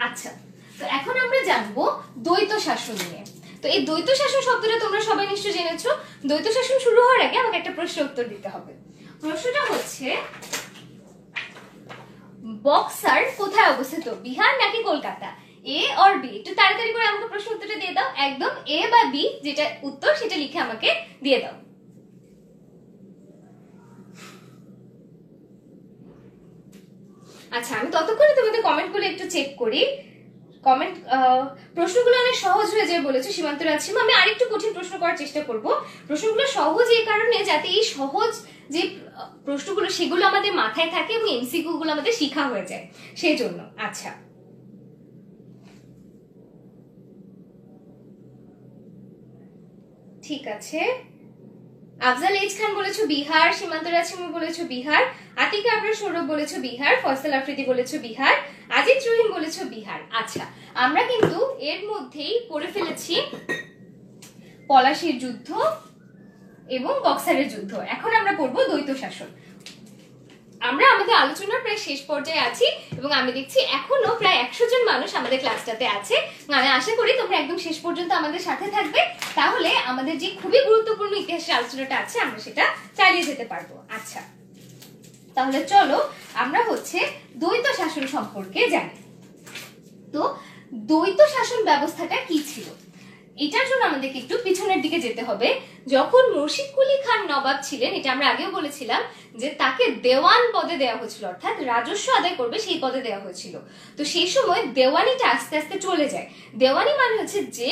আচ্ছা, তো এখন আমরা জানবো দ্বৈত শাসন নিয়ে। তো এই দ্বৈত শাসন শব্দটা তোমরা সবাই নিশ্চয়ই জেনেছো। দ্বৈত শাসন শুরু হওয়ার আগে আমাকে একটা প্রশ্ন উত্তর দিতে হবে। প্রশ্নটা হচ্ছে, বক্সার কোথায় অবস্থিত, বিহার নাকি কলকাতা? A or B? একটু তাড়াতাড়ি করে আমাকে প্রশ্ন উত্তরটা দিয়ে দাও। একদম এ বা বি যেটা উত্তর সেটা লিখে আমাকে দিয়ে দাও। আচ্ছা, আমি ততক্ষণে তোমাদের কমেন্টগুলো একটু চেক করি। প্রশ্নগুলো অনেক সহজ হয়ে যায় বলেছে সীমান্ত রাজসীমা। আমি আরেকটু কঠিন প্রশ্ন করার চেষ্টা করব। প্রশ্নগুলো সহজ এই কারণে যাতে এই সহজ যে প্রশ্নগুলো সেগুলো আমাদের মাথায় থাকে এবং এমসিকিউ গুলো আমাদের শিখা হয়ে যায়, সেই জন্য। আচ্ছা, ঠিক আছে। আফজাল এইচ খান বলেছো বিহার, সীমান্ত রাজসীমা বলেছো বিহার, আতিকা আবরার সৌরভ বলেছো বিহার, ফয়সাল আফ্রিদি বলেছো বিহার, আজিজ রহিম বলেছো বিহার। আচ্ছা, আমরা কিন্তু এর মধ্যেই পড়ে ফেলেছি পলাশীর যুদ্ধ এবং বক্সারের যুদ্ধ। এখন আমরা পড়বো দ্বৈত শাসন। আমরা আমাদের আলোচনার প্রায় শেষ পর্যায়ে আছি এবং আমি দেখছি এখনো প্রায় 100 জন মানুষ আমাদের ক্লাসটাতে আছে। আমি আশা করি তোমরা একদম শেষ পর্যন্ত আমাদের সাথে থাকবে, তাহলে আমাদের যে খুবই গুরুত্বপূর্ণ ইতিহাসের আলোচনাটা আছে আমরা সেটা চালিয়ে যেতে পারবো। আচ্ছা, তাহলে চলো আমরা হচ্ছে দ্বৈত শাসন সম্পর্কে জানি। তো দ্বৈত শাসন ব্যবস্থাটা কি ছিল, এটার জন্য আমাদেরকে একটু পিছনের দিকে যেতে হবে। যখন মুর্শিদ কুলি খান নবাব ছিলেন, এটা আমরা আগেও বলেছিলাম যে তাকে দেওয়ান পদে দেওয়া হয়েছিল, অর্থাৎ রাজস্ব আদায় করবে সেই পদে দেওয়া হয়েছিল। তো সেই সময় দেওয়ানিটা আস্তে আস্তে চলে যায়। দেওয়ানি মানে হচ্ছে যে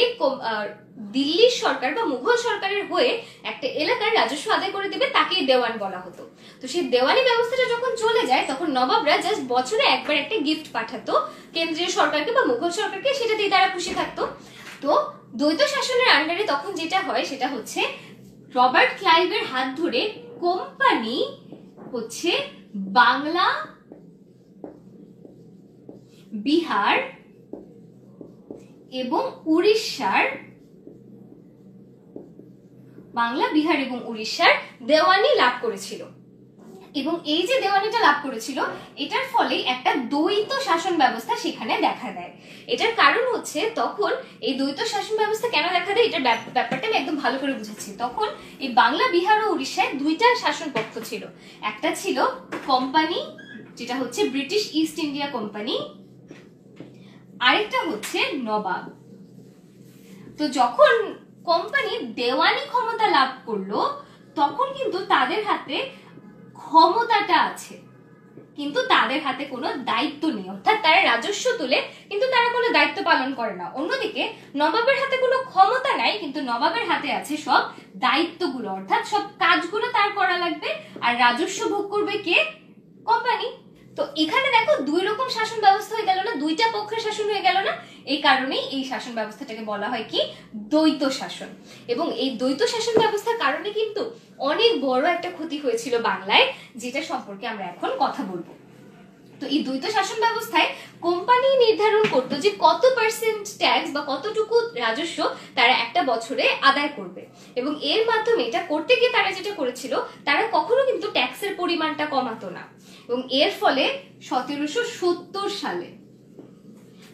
দিল্লির সরকার বা মুঘল সরকারের হয়ে একটা এলাকার রাজস্ব আদায় করে দেবে তাকেই দেওয়ান বলা হতো। তো সেই দেওয়ানি ব্যবস্থাটা যখন চলে যায় তখন নবাবরা জাস্ট বছরে একবার একটা গিফট পাঠাতো কেন্দ্রীয় সরকারকে বা মুঘল সরকারকে, সেটা দিয়ে তারা খুশি থাকতো। তো দ্বৈত শাসনের আন্ডারে তখন যেটা হয় সেটা হচ্ছে রবার্ট ক্লাইভের হাত ধরে কোম্পানি হচ্ছে বাংলা, বিহার এবং উড়িষ্যার দেওয়ানি লাভ করেছিল। এবং এই যে দেওয়ানিটা লাভ করেছিল, এটার ফলে একটা দ্বৈত শাসন ব্যবস্থা সেখানে দেখা দেয়। এটার কারণ হচ্ছে, তখন এই দ্বৈত শাসন ব্যবস্থা কেন দেখা দেয়, এটার ব্যাপারটা আমি একদম ভালো করে বুঝাচ্ছি। তখন এই বাংলা, বিহার ও উড়িষ্যায় দুইটা শাসন পক্ষ ছিল। একটা ছিল কোম্পানি, যেটা হচ্ছে ব্রিটিশ ইস্ট ইন্ডিয়া কোম্পানি, আরেকটা হচ্ছে নবাব। তো যখন কোম্পানি দেওয়ানি ক্ষমতা লাভ করলো, তখন কিন্তু তাদের হাতে ক্ষমতাটা আছে, কিন্তু তাদের হাতে কোনো দায়িত্ব নেই। অর্থাৎ তারা রাজস্ব তুলে, কিন্তু তারা কোনো দায়িত্ব পালন করে না। অন্যদিকে নবাবের হাতে কোনো ক্ষমতা নাই, কিন্তু নবাবের হাতে আছে সব দায়িত্বগুলো, অর্থাৎ সব কাজগুলো তার করা লাগবে। আর রাজস্ব ভোগ করবে কে? কোম্পানি। তো এখানে দেখো দুই রকম শাসন ব্যবস্থা হয়ে গেল না, দুইটা পক্ষের শাসন হয়ে গেল না। এই কারণেই এই শাসন ব্যবস্থাটাকে বলা হয় কি? দ্বৈত শাসন। এবং এই দ্বৈত শাসন ব্যবস্থার কারণে কিন্তু অনেক বড় একটা ক্ষতি হয়েছিল বাংলায়, যেটা সম্পর্কে আমরা এখন কথা বলবো। তো এই দ্বৈত শাসন ব্যবস্থায় কোম্পানি নির্ধারণ করতো যে কত পার্সেন্ট ট্যাক্স বা কতটুকু রাজস্ব তারা একটা বছরে আদায় করবে। এবং এর মাধ্যমে এটা করতে গিয়ে তারা যেটা করেছিল, তারা কখনো কিন্তু ট্যাক্সের পরিমাণটা কমাতো না। এবং এর ফলে 1770 সালে,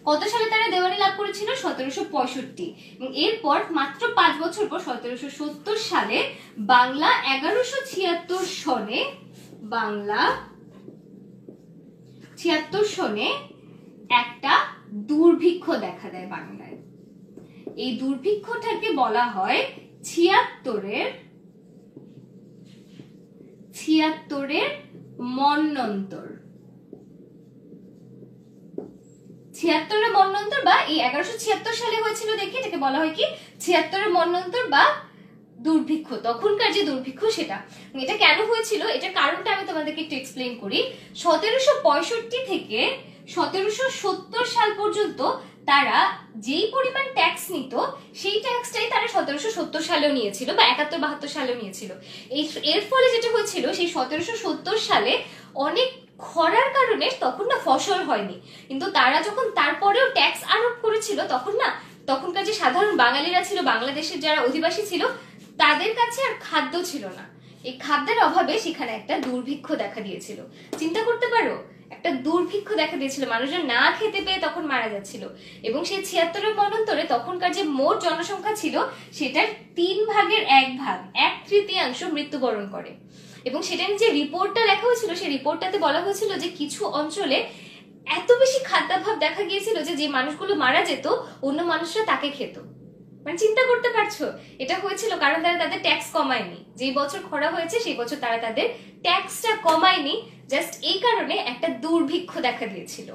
কত সালে তারা দেওয়ানি লাভ করেছিল? 1765। এবং এরপর মাত্র 5 বছর পর 1770 সালে বাংলা 1176 সনে, বাংলা 76 সনে একটা দুর্ভিক্ষ দেখা দেয় বাংলায়। এই দুর্ভিক্ষটাকে বলা হয় 76-এর মন্বন্তর। 76-এর মন্বন্তর বা এই 1176 সালে হয়েছিল দেখে এটাকে বলা হয় কি? 76-এর মন্বন্তর বা দুর্ভিক্ষ। তখনকার যে দুর্ভিক্ষ সেটা। এটা কেন হয়েছিল, এটার কারণটা আমি তোমাদেরকে একটু এক্সপ্লেইন করি। 1765 থেকে 1770 সাল পর্যন্ত তারা যেই পরিমাণ ট্যাক্স নিত, সেই ট্যাক্সটাই তারা 1770 সালেও নিয়েছিল বা 71-72 সালেও নিয়েছিল। এর ফলে যেটা হয়েছিল, সেই 1770 সালে অনেক খরার কারণে তখন না ফসল হয়নি, কিন্তু তারা যখন তারপরেও ট্যাক্স আরোপ করেছিল, তখনকার যে সাধারণ বাঙালিরা ছিল, বাংলাদেশের যারা অধিবাসী ছিল, তাদের কাছে আর খাদ্য ছিল না। এই খাদ্যের অভাবে সেখানে একটা দুর্ভিক্ষ দেখা দিয়েছিল। চিন্তা করতে পারো, একটা দুর্ভিক্ষ দেখা দিয়েছিল, মানুষজন না খেতে পেয়ে তখন মারা যাচ্ছিল। এবং সেই 76-এর মন্বন্তরে তখনকার যে মোট জনসংখ্যা ছিল, সেটার 1/3 মৃত্যুবরণ করে। এবং সেটা যে রিপোর্টটা লেখা হয়েছিল, সেই রিপোর্টটাতে বলা হয়েছিল যে কিছু অঞ্চলে এত বেশি খাদ্যাভাব দেখা গিয়েছিল যে মানুষগুলো মারা যেত, অন্য মানুষরা তাকে খেত। মানে চিন্তা করতে পারছো, এটা হয়েছিল কারণ তারা তাদের ট্যাক্স কমায়নি। যে বছর খরা হয়েছে সেই বছর তারা তাদের ট্যাক্সটা কমায়নি, জাস্ট এই কারণে একটা দুর্ভিক্ষ দেখা দিয়েছিল।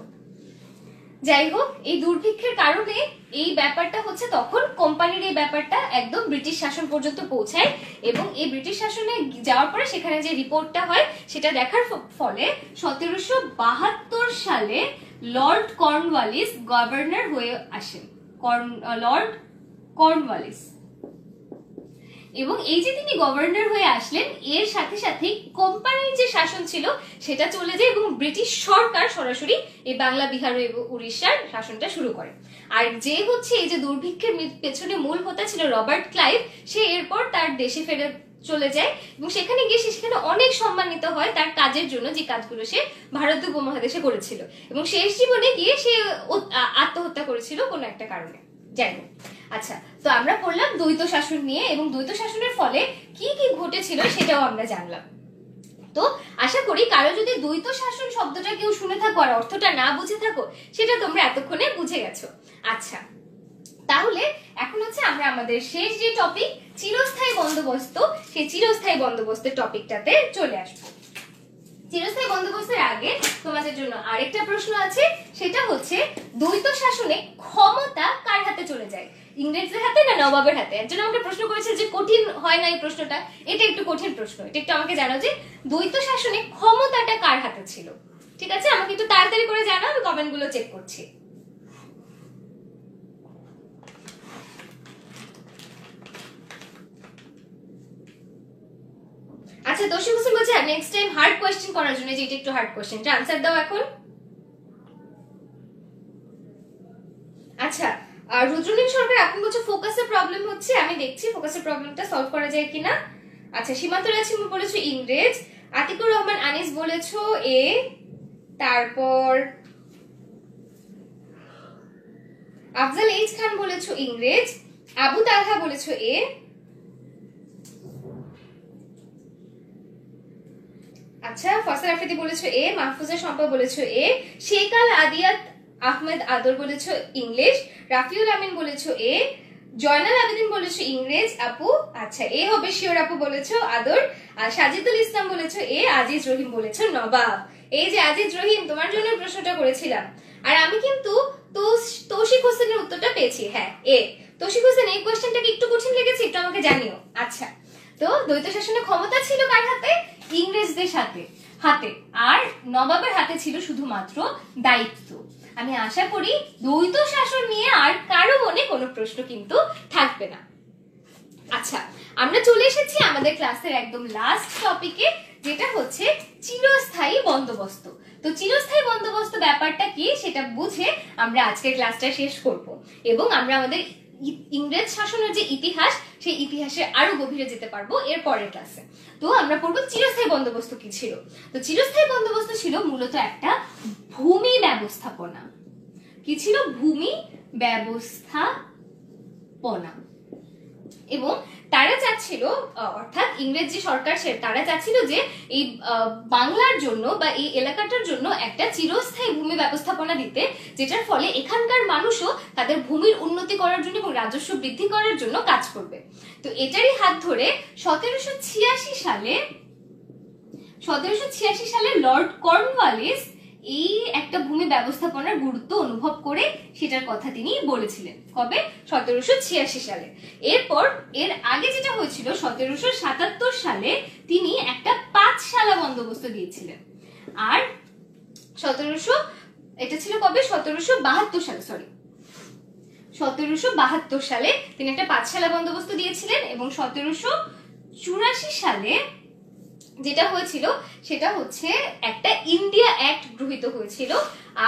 যাই হোক, এই দুর্ভিক্ষের কারণে এই ব্যাপারটা হচ্ছে, তখন কোম্পানির এই ব্যাপারটা একদম ব্রিটিশ শাসন পর্যন্ত পৌঁছায়। এবং এই ব্রিটিশ শাসনে যাওয়ার পরে সেখানে যে রিপোর্টটা হয়, সেটা দেখার ফলে 1772 সালে লর্ড কর্নওয়ালিস গভর্নর হয়ে আসেন। Lord Cornwallis. এবং এই যে তিনি গভর্নর হয়ে আসলেন, এর সাথে সাথে কোম্পানির যে শাসন ছিল সেটা চলে যায় এবং ব্রিটিশ সরকার সরাসরি এই বাংলা, বিহার এবং উড়িষ্যার শাসনটা শুরু করে। আর যে হচ্ছে এই যে দুর্ভিক্ষের পেছনে মূল হোতা ছিল রবার্ট ক্লাইভ, সে এরপর তার দেশে ফেরে চলে যায় এবং সেখানে গিয়ে সেখানে অনেক সম্মানিত হয় তার কাজের জন্য, যে কাজগুলো সে ভারতীয় উপমহাদেশে করেছিল। এবং শেষ জীবনে গিয়ে সে আত্মহত্যা করেছিল কোনো একটা কারণে। যাই হোক, আচ্ছা, তো আমরা পড়লাম দ্বৈত শাসন নিয়ে এবং দ্বৈত শাসনের ফলে কি কি ঘটেছিল সেটাও আমরা জানলাম। তো আশা করি কারো যদি দ্বৈত শাসন শব্দটা কেউ শুনে থাকো আর অর্থটা না বুঝে থাকো, সেটা তোমরা এতক্ষণে বুঝে গেছো। আচ্ছা, তাহলে এখন হচ্ছে আমরা আমাদের শেষ যে টপিক চিরস্থায়ী বন্দোবস্ত, সেই চিরস্থায়ী বন্দোবস্তের টপিকটাতে চলে আসবো। চিরস্থায়ী বন্দোবস্তের আগে তোমাদের জন্য আরেকটা প্রশ্ন আছে, সেটা হচ্ছে দ্বৈত শাসনে ক্ষমতা কার হাতে চলে যায়, ইংরেজদের হাতে না নবাবের হাতে? একজন আমাকে প্রশ্ন করেছে যে কঠিন হয় না এই প্রশ্নটা, এটা একটু কঠিন প্রশ্ন, এটা একটু আমাকে জানাও যে দ্বৈত শাসনে ক্ষমতাটা কার হাতে ছিল। ঠিক আছে, আমাকে একটু তাড়াতাড়ি করে জানাও, আমি কমেন্ট গুলো চেক করছি। আচ্ছা, আচ্ছা তোশিক হোসেন বলছে নেক্সট টাইম হার্ড কোশ্চেন করার জন্য, যে এটা একটু হার্ড কোশ্চেন, এটা আনসার দাও এখন। আচ্ছা আর রুদ্রনীল সরকার আপনি বলছে ফোকাসের প্রবলেম হচ্ছে, আমি দেখছি ফোকাসের প্রবলেমটা সলভ করা যায় কিনা। আচ্ছা সীমান্ত রাছিম বলেছো ইংরেজ, আতিকুর রহমান আনিস বলেছো এ, তারপর আফজাল এইচ খান বলেছো ইংরেজ, আবু তালহা বলেছো এ, আচ্ছা ফসল আফ্রিদি বলেছো এ, মাহফুজা শম্পা বলেছো এ, শেখাল আদিয়াত আহমেদ আদর বলেছো ইংলিশ, রাফিউল আমিন বলেছো এ, জয়নাল আবেদিন বলেছো ইংরেজ আপু, আচ্ছা এ হবে শিওর আপু বলেছো আদর, আর সাজিদুল ইসলাম বলেছো এ, আজিজ রহিম বলেছো নবাব। এই যে আজিজ রহিম তোমার জন্য প্রশ্নটা করেছিলাম, আর আমি কিন্তু তৌশিক হোসেনের উত্তরটা পেয়েছি, হ্যাঁ এ। তৌশিক হোসেন এই কোশ্চেনটাকে একটু কঠিন লেগেছে, একটু আমাকে জানিও। আচ্ছা তো দ্বৈত শাসনের ক্ষমতা ছিল কার হাতে? ইংরেজদের হাতে, আর নবাবের হাতে ছিল শুধুমাত্র দায়িত্ব। আমি আশা করি দ্বৈত শাসন নিয়ে আর কারো মনে কোনো প্রশ্ন কিন্তু থাকবে না। আচ্ছা আমরা চলে এসেছি আমাদের ক্লাসের একদম লাস্ট টপিকে, যেটা হচ্ছে চিরস্থায়ী বন্দোবস্ত। তো চিরস্থায়ী বন্দোবস্ত ব্যাপারটা কি সেটা বুঝে আমরা আজকের ক্লাসটা শেষ করব, এবং আমরা আমাদের ইংরেজ শাসনের যে ইতিহাস, সেই ইতিহাসে আরো গভীরে যেতে পারবো এর পরের ক্লাসে। তো আমরা পড়বো চিরস্থায়ী বন্দোবস্ত কি ছিল। তো চিরস্থায়ী বন্দোবস্ত ছিল মূলত একটা ভূমি ব্যবস্থাপনা। কি ছিল? ভূমি ব্যবস্থাপনা। এবং তারা চাচ্ছিল, অর্থাৎ ইংরেজ যে সরকার তারা চাচ্ছিল যে এই বাংলার জন্য বা এই এলাকাটার জন্য একটা চিরস্থায়ী ভূমি ব্যবস্থাপনা দিতে, যেটার ফলে এখানকার মানুষও তাদের ভূমির উন্নতি করার জন্য এবং রাজস্ব বৃদ্ধি করার জন্য কাজ করবে। তো এটারই হাত ধরে 1786 সালে লর্ড কর্নওয়ালিস এই একটা ভূমি ব্যবস্থাপনার গুরুত্ব অনুভব করে সেটার কথা তিনি বলেছিলেন। কবে? 1786 সালে। এরপর এর আগে যেটা হয়েছিল 1777 সালে তিনি একটা পাঁচশালা বন্দোবস্ত দিয়েছিলেন। আর এটা ছিল কবে? 1772 সালে, 1772 সালে তিনি একটা পাঁচশালা বন্দোবস্ত দিয়েছিলেন। এবং 1784 সালে যেটা হয়েছিল সেটা হচ্ছে একটা ইন্ডিয়া অ্যাক্ট গৃহীত হয়েছিল।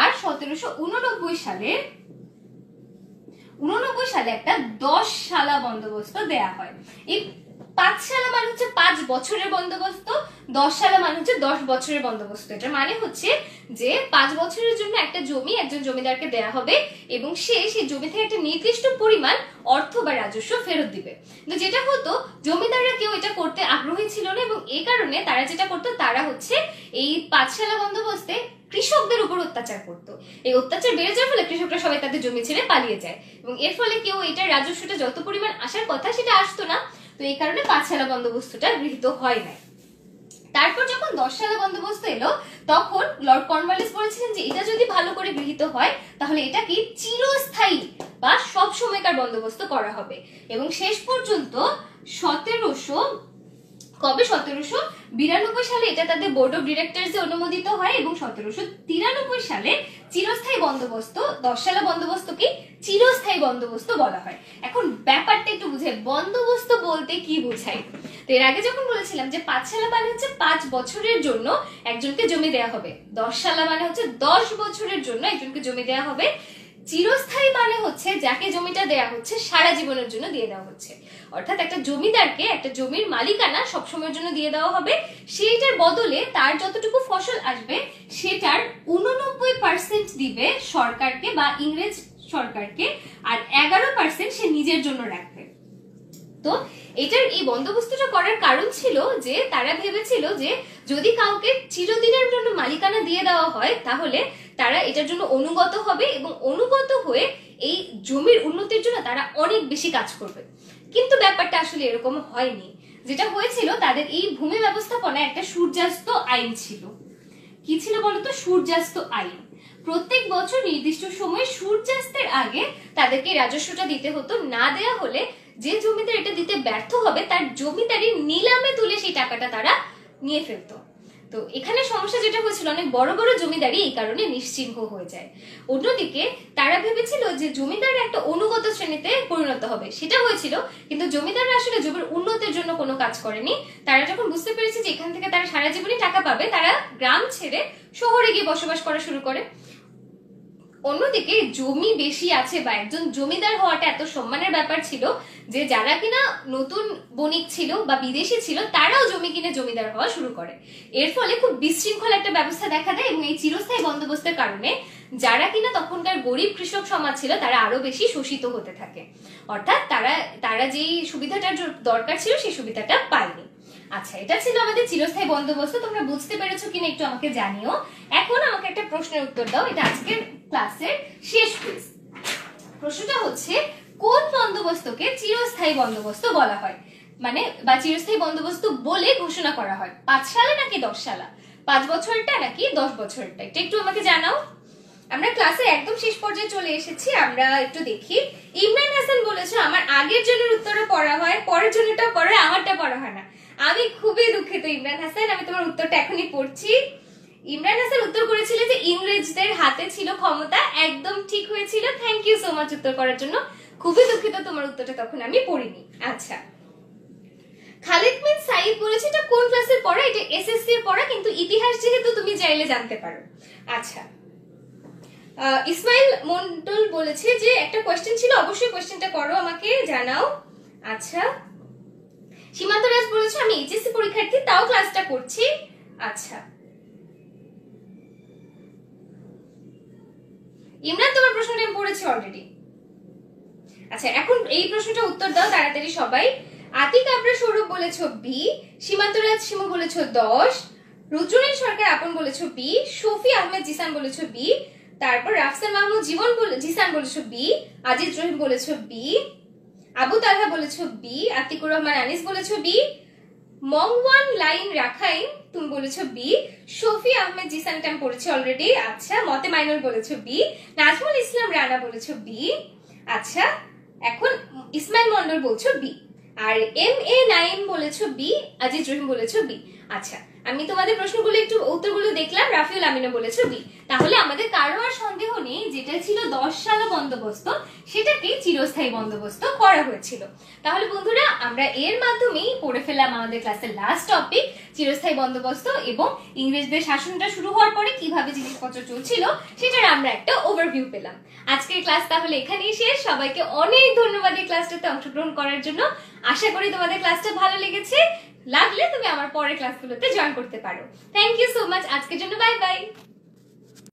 আর 1789 সালে একটা 10 শালা বন্দোবস্ত দেয়া হয়। এই 5 শালা মানে হচ্ছে 5 বছরের বন্দোবস্ত, 10 শালা মানে হচ্ছে 10 বছরের বন্দোবস্ত। এটা মানে হচ্ছে যে 5 বছরের জন্য একটা জমি একজন জমিদারকে দেয়া হবে এবং সে সেই জমি থেকে একটা নির্দিষ্ট পরিমাণ অর্থ বা রাজস্ব ফেরত দিবে। কিন্তু যেটা হতো, জমিদাররা কেউ এটা করতে আগ্রহী ছিল না, এবং এই কারণে তারা যেটা করতো, তারা হচ্ছে এই 5 শালা বন্দোবস্তে কৃষকদের উপর অত্যাচার করতো। এই অত্যাচার বেড়ে যাওয়ার ফলে কৃষকরা সবাই তাদের জমি ছেড়ে পালিয়ে যায়, এবং এর ফলে কেউ এটার রাজস্বটা যত পরিমাণ আসার কথা সেটা আসতো না। তো এই কারণে 5 শালা বন্দোবস্তটা গৃহীত হয় নাই। তারপর যখন 10 শালা বন্দোবস্ত এলো, তখন লর্ড কর্নওয়ালিস বলেছিলেন যে এটা যদি ভালো করে গৃহীত হয় তাহলে এটা কি চিরস্থায়ী বা সব সময়কার বন্দোবস্ত করা হবে। এবং শেষ পর্যন্ত 1792 সালে এটা তাদের বোর্ড অফ ডিরেক্টরস এ অনুমোদিত হয়, এবং 1793 সালে চিরস্থায়ী বন্দোবস্ত, 10 শালা বন্দোবস্ত কি চিরস্থায়ী বন্দোবস্ত বলা হয়। এখন ব্যাপারটা একটু বুঝে, বন্দোবস্ত বলতে কি বোঝায়। তো এর আগে যখন বলেছিলাম যে 5 শালা মানে হচ্ছে 5 বছরের জন্য একজনকে জমি দেয়া হবে, 10 শালা মানে হচ্ছে 10 বছরের জন্য একজনকে জমি দেয়া হবে, চিরস্থায়ী মানে হচ্ছে যাকে জমিটা দেয়া হচ্ছে সারা জীবনের জন্য দিয়ে দেওয়া হচ্ছে। অর্থাৎ একটা জমিদারকে একটা জমির মালিকানা সবসময়ের জন্য দিয়ে দেওয়া হবে, সেইটার বদলে তার যতটুকু ফসল আসবে সেটার 89% দিবে সরকারকে বা ইংরেজ সরকারকে, আর 11% সে নিজের জন্য রাখবে। তো এটার এই বন্দোবস্তটা করার কারণ ছিল যে তারা ভেবেছিল যে যদি কাউকে চিরদিনের জন্য মালিকানা দিয়ে দেওয়া হয় তাহলে তারা এটার জন্য অনুগত হবে, এবং অনুগত হয়ে এই জমির উন্নতির জন্য তারা অনেক বেশি কাজ করবে। কিন্তু ব্যাপারটা আসলে এরকম হয়নি। যেটা হয়েছিল, তাদের এই ভূমি ব্যবস্থাপনায় একটা সূর্যাস্ত আইন ছিল। কি ছিল বলতো? সূর্যাস্ত আইন। প্রত্যেক বছর নির্দিষ্ট সময়ে সূর্যাস্তের আগে তাদেরকে রাজস্বটা দিতে হতো। না দেয়া হলে যে জমিদার এটা দিতে ব্যর্থ হবে তার জমিদারি নিলামে তুলে সেই টাকাটা তারা নিয়ে ফেলতো। তো এখানে সমস্যা যেটা হয়েছিল, অনেক বড় বড় জমিদারি এই কারণে নিশ্চিহ্ন হয়ে যায়। অন্যদিকে তারা ভেবেছিল যে জমিদার একটা অনুগত শ্রেণীতে পরিণত হবে, সেটা হয়েছিল, কিন্তু জমিদাররা আসলে জমির উন্নতির জন্য কোনো কাজ করেনি। তারা যখন বুঝতে পেরেছে যে এখান থেকে তারা সারা জীবনই টাকা পাবে, তারা গ্রাম ছেড়ে শহরে গিয়ে বসবাস করা শুরু করে। অন্যদিকে জমি বেশি আছে বা একজন জমিদার হওয়াটা এত সম্মানের ব্যাপার ছিল যে যারা কিনা নতুন বণিক ছিল বা বিদেশি ছিল তারাও জমি কিনে জমিদার হওয়া শুরু করে। এর ফলে খুব বিশৃঙ্খল একটা ব্যবস্থা দেখা দেয় এবং এই চিরস্থায়ী বন্দোবস্তের কারণে যারা কিনা তখনকার গরিব কৃষক সমাজ ছিল তারা আরো বেশি শোষিত হতে থাকে, অর্থাৎ তারা যেই সুবিধাটার দরকার ছিল সেই সুবিধাটা পায়নি। আচ্ছা, এটা ছিল আমাদের চিরস্থায়ী বন্দোবস্ত। তোমরা বুঝতে পেরেছো কিনা একটু আমাকে জানিও। এখন আমাকে একটা প্রশ্নের উত্তর দাও, এটা আজকের ক্লাসের শেষ কুইজ। প্রশ্নটা হচ্ছে, কোন বন্দোবস্তকে চিরস্থায়ী বন্দোবস্ত বলা হয়, মানে বা চিরস্থায়ী বন্দোবস্ত বলে ঘোষণা করা হয়? 5 সালে নাকি 10 সালা, 5 বছরটা নাকি 10 বছরটা, এটা একটু আমাকে জানাও। আমরা ক্লাসের একদম শেষ পর্যায়ে চলে এসেছি, আমরা একটু দেখি। ইমরান হাসান বলেছে আমার আগের জনের উত্তরটা পড়া হয়, পরের জনেরটা পড়ে, আমারটা পড়া হয় না। আমি খুবই দুঃখিত ইমরান হাসান, আমি তোমার উত্তরটা এখনই পড়ছি। ইমরান হাসান উত্তর করেছিল যে ইংরেজদের হাতে ছিল ক্ষমতা, একদম ঠিক হয়েছিল। থ্যাংক ইউ সো মাচ উত্তর করার জন্য। খুবই দুঃখিত তোমার উত্তরটা তখন আমি পড়িনি। আচ্ছা, খালিদ বিন সাইদ বলেছে এটা কোন ক্লাসের পড়া? এটা এসএসসি এর পড়া, কিন্তু ইতিহাস যেহেতু তুমি চাইলে জানতে পারো। আচ্ছা, ইসমাইল মন্ডল বলেছে যে একটা কোয়েশ্চেন ছিল, অবশ্যই কোয়েশ্চেনটা করো, আমাকে জানাও। আচ্ছা, সীমান্ত রাজ বলেছে আমি এইচএসসি পরীক্ষার্থী, তাও ক্লাসটা করছি। আচ্ছা, ইমরান তোমার প্রশ্নটা আমি পড়েছি অলরেডি। আচ্ছা, এখন এই প্রশ্নটা উত্তর দাও তাড়াতাড়ি সবাই। আতিক আবরা সৌরভ বলেছো বি, সীমান্ত রাজ শিমু বলেছো 10, রুদ্রনীল সরকার আপন বলেছো বি, শফি আহমেদ জিসান বলেছো বি, তারপর রাফসান মাহমুদ জিসান বলেছো বি, আজিজ রহিম বলেছো বি, আবু তালহা বলেছো বি, আতিকুর রহমান আনিস বলেছো বি, মংওয়ান লাইন রাখাইন তুমি বলেছো বি, শফি আহমেদ জিসানটা আমি পড়েছি অলরেডি। আচ্ছা, মতে মাইনুল বলেছো বি, নাজমুল ইসলাম রানা বলেছো বি। আচ্ছা, এখন ইসমাইল মন্ডল বলছো বি, আর MA নাইম বলেছো বি, আজিজ রহিম বলেছো বি। আচ্ছা, আমি তোমাদের প্রশ্নগুলো একটু উত্তরগুলো দেখলাম, রাফিউল আমিনও বলেছো বি। তাহলে আমাদের কারো আর সন্দেহ নেই, যেটা ছিল 10 সালা বন্দোবস্ত সেটাকে চিরস্থায়ী বন্দোবস্ত করা হয়েছিল। তাহলে বন্ধুরা, আমরা এর মাধ্যমেই পড়ে ফেললাম আমাদের ক্লাসের লাস্ট টপিক, চিরস্থায়ী বন্দোবস্ত, এবং ইংরেজদের শাসনটা শুরু হওয়ার পরে কিভাবে জিনিসপত্র চলছিল সেটার আমরা একটা ওভারভিউ পেলাম। আজকের ক্লাস তাহলে এখানেই শেষ। সবাইকে অনেক ধন্যবাদ এই ক্লাসটাতে অংশগ্রহণ করার জন্য। আশা করি তোমাদের ক্লাসটা ভালো লেগেছে। লাগলে তুমি আমার পরের ক্লাসগুলোতে জয়েন করতে পারো। Thank you so much. আজকের জন্য বাই বাই।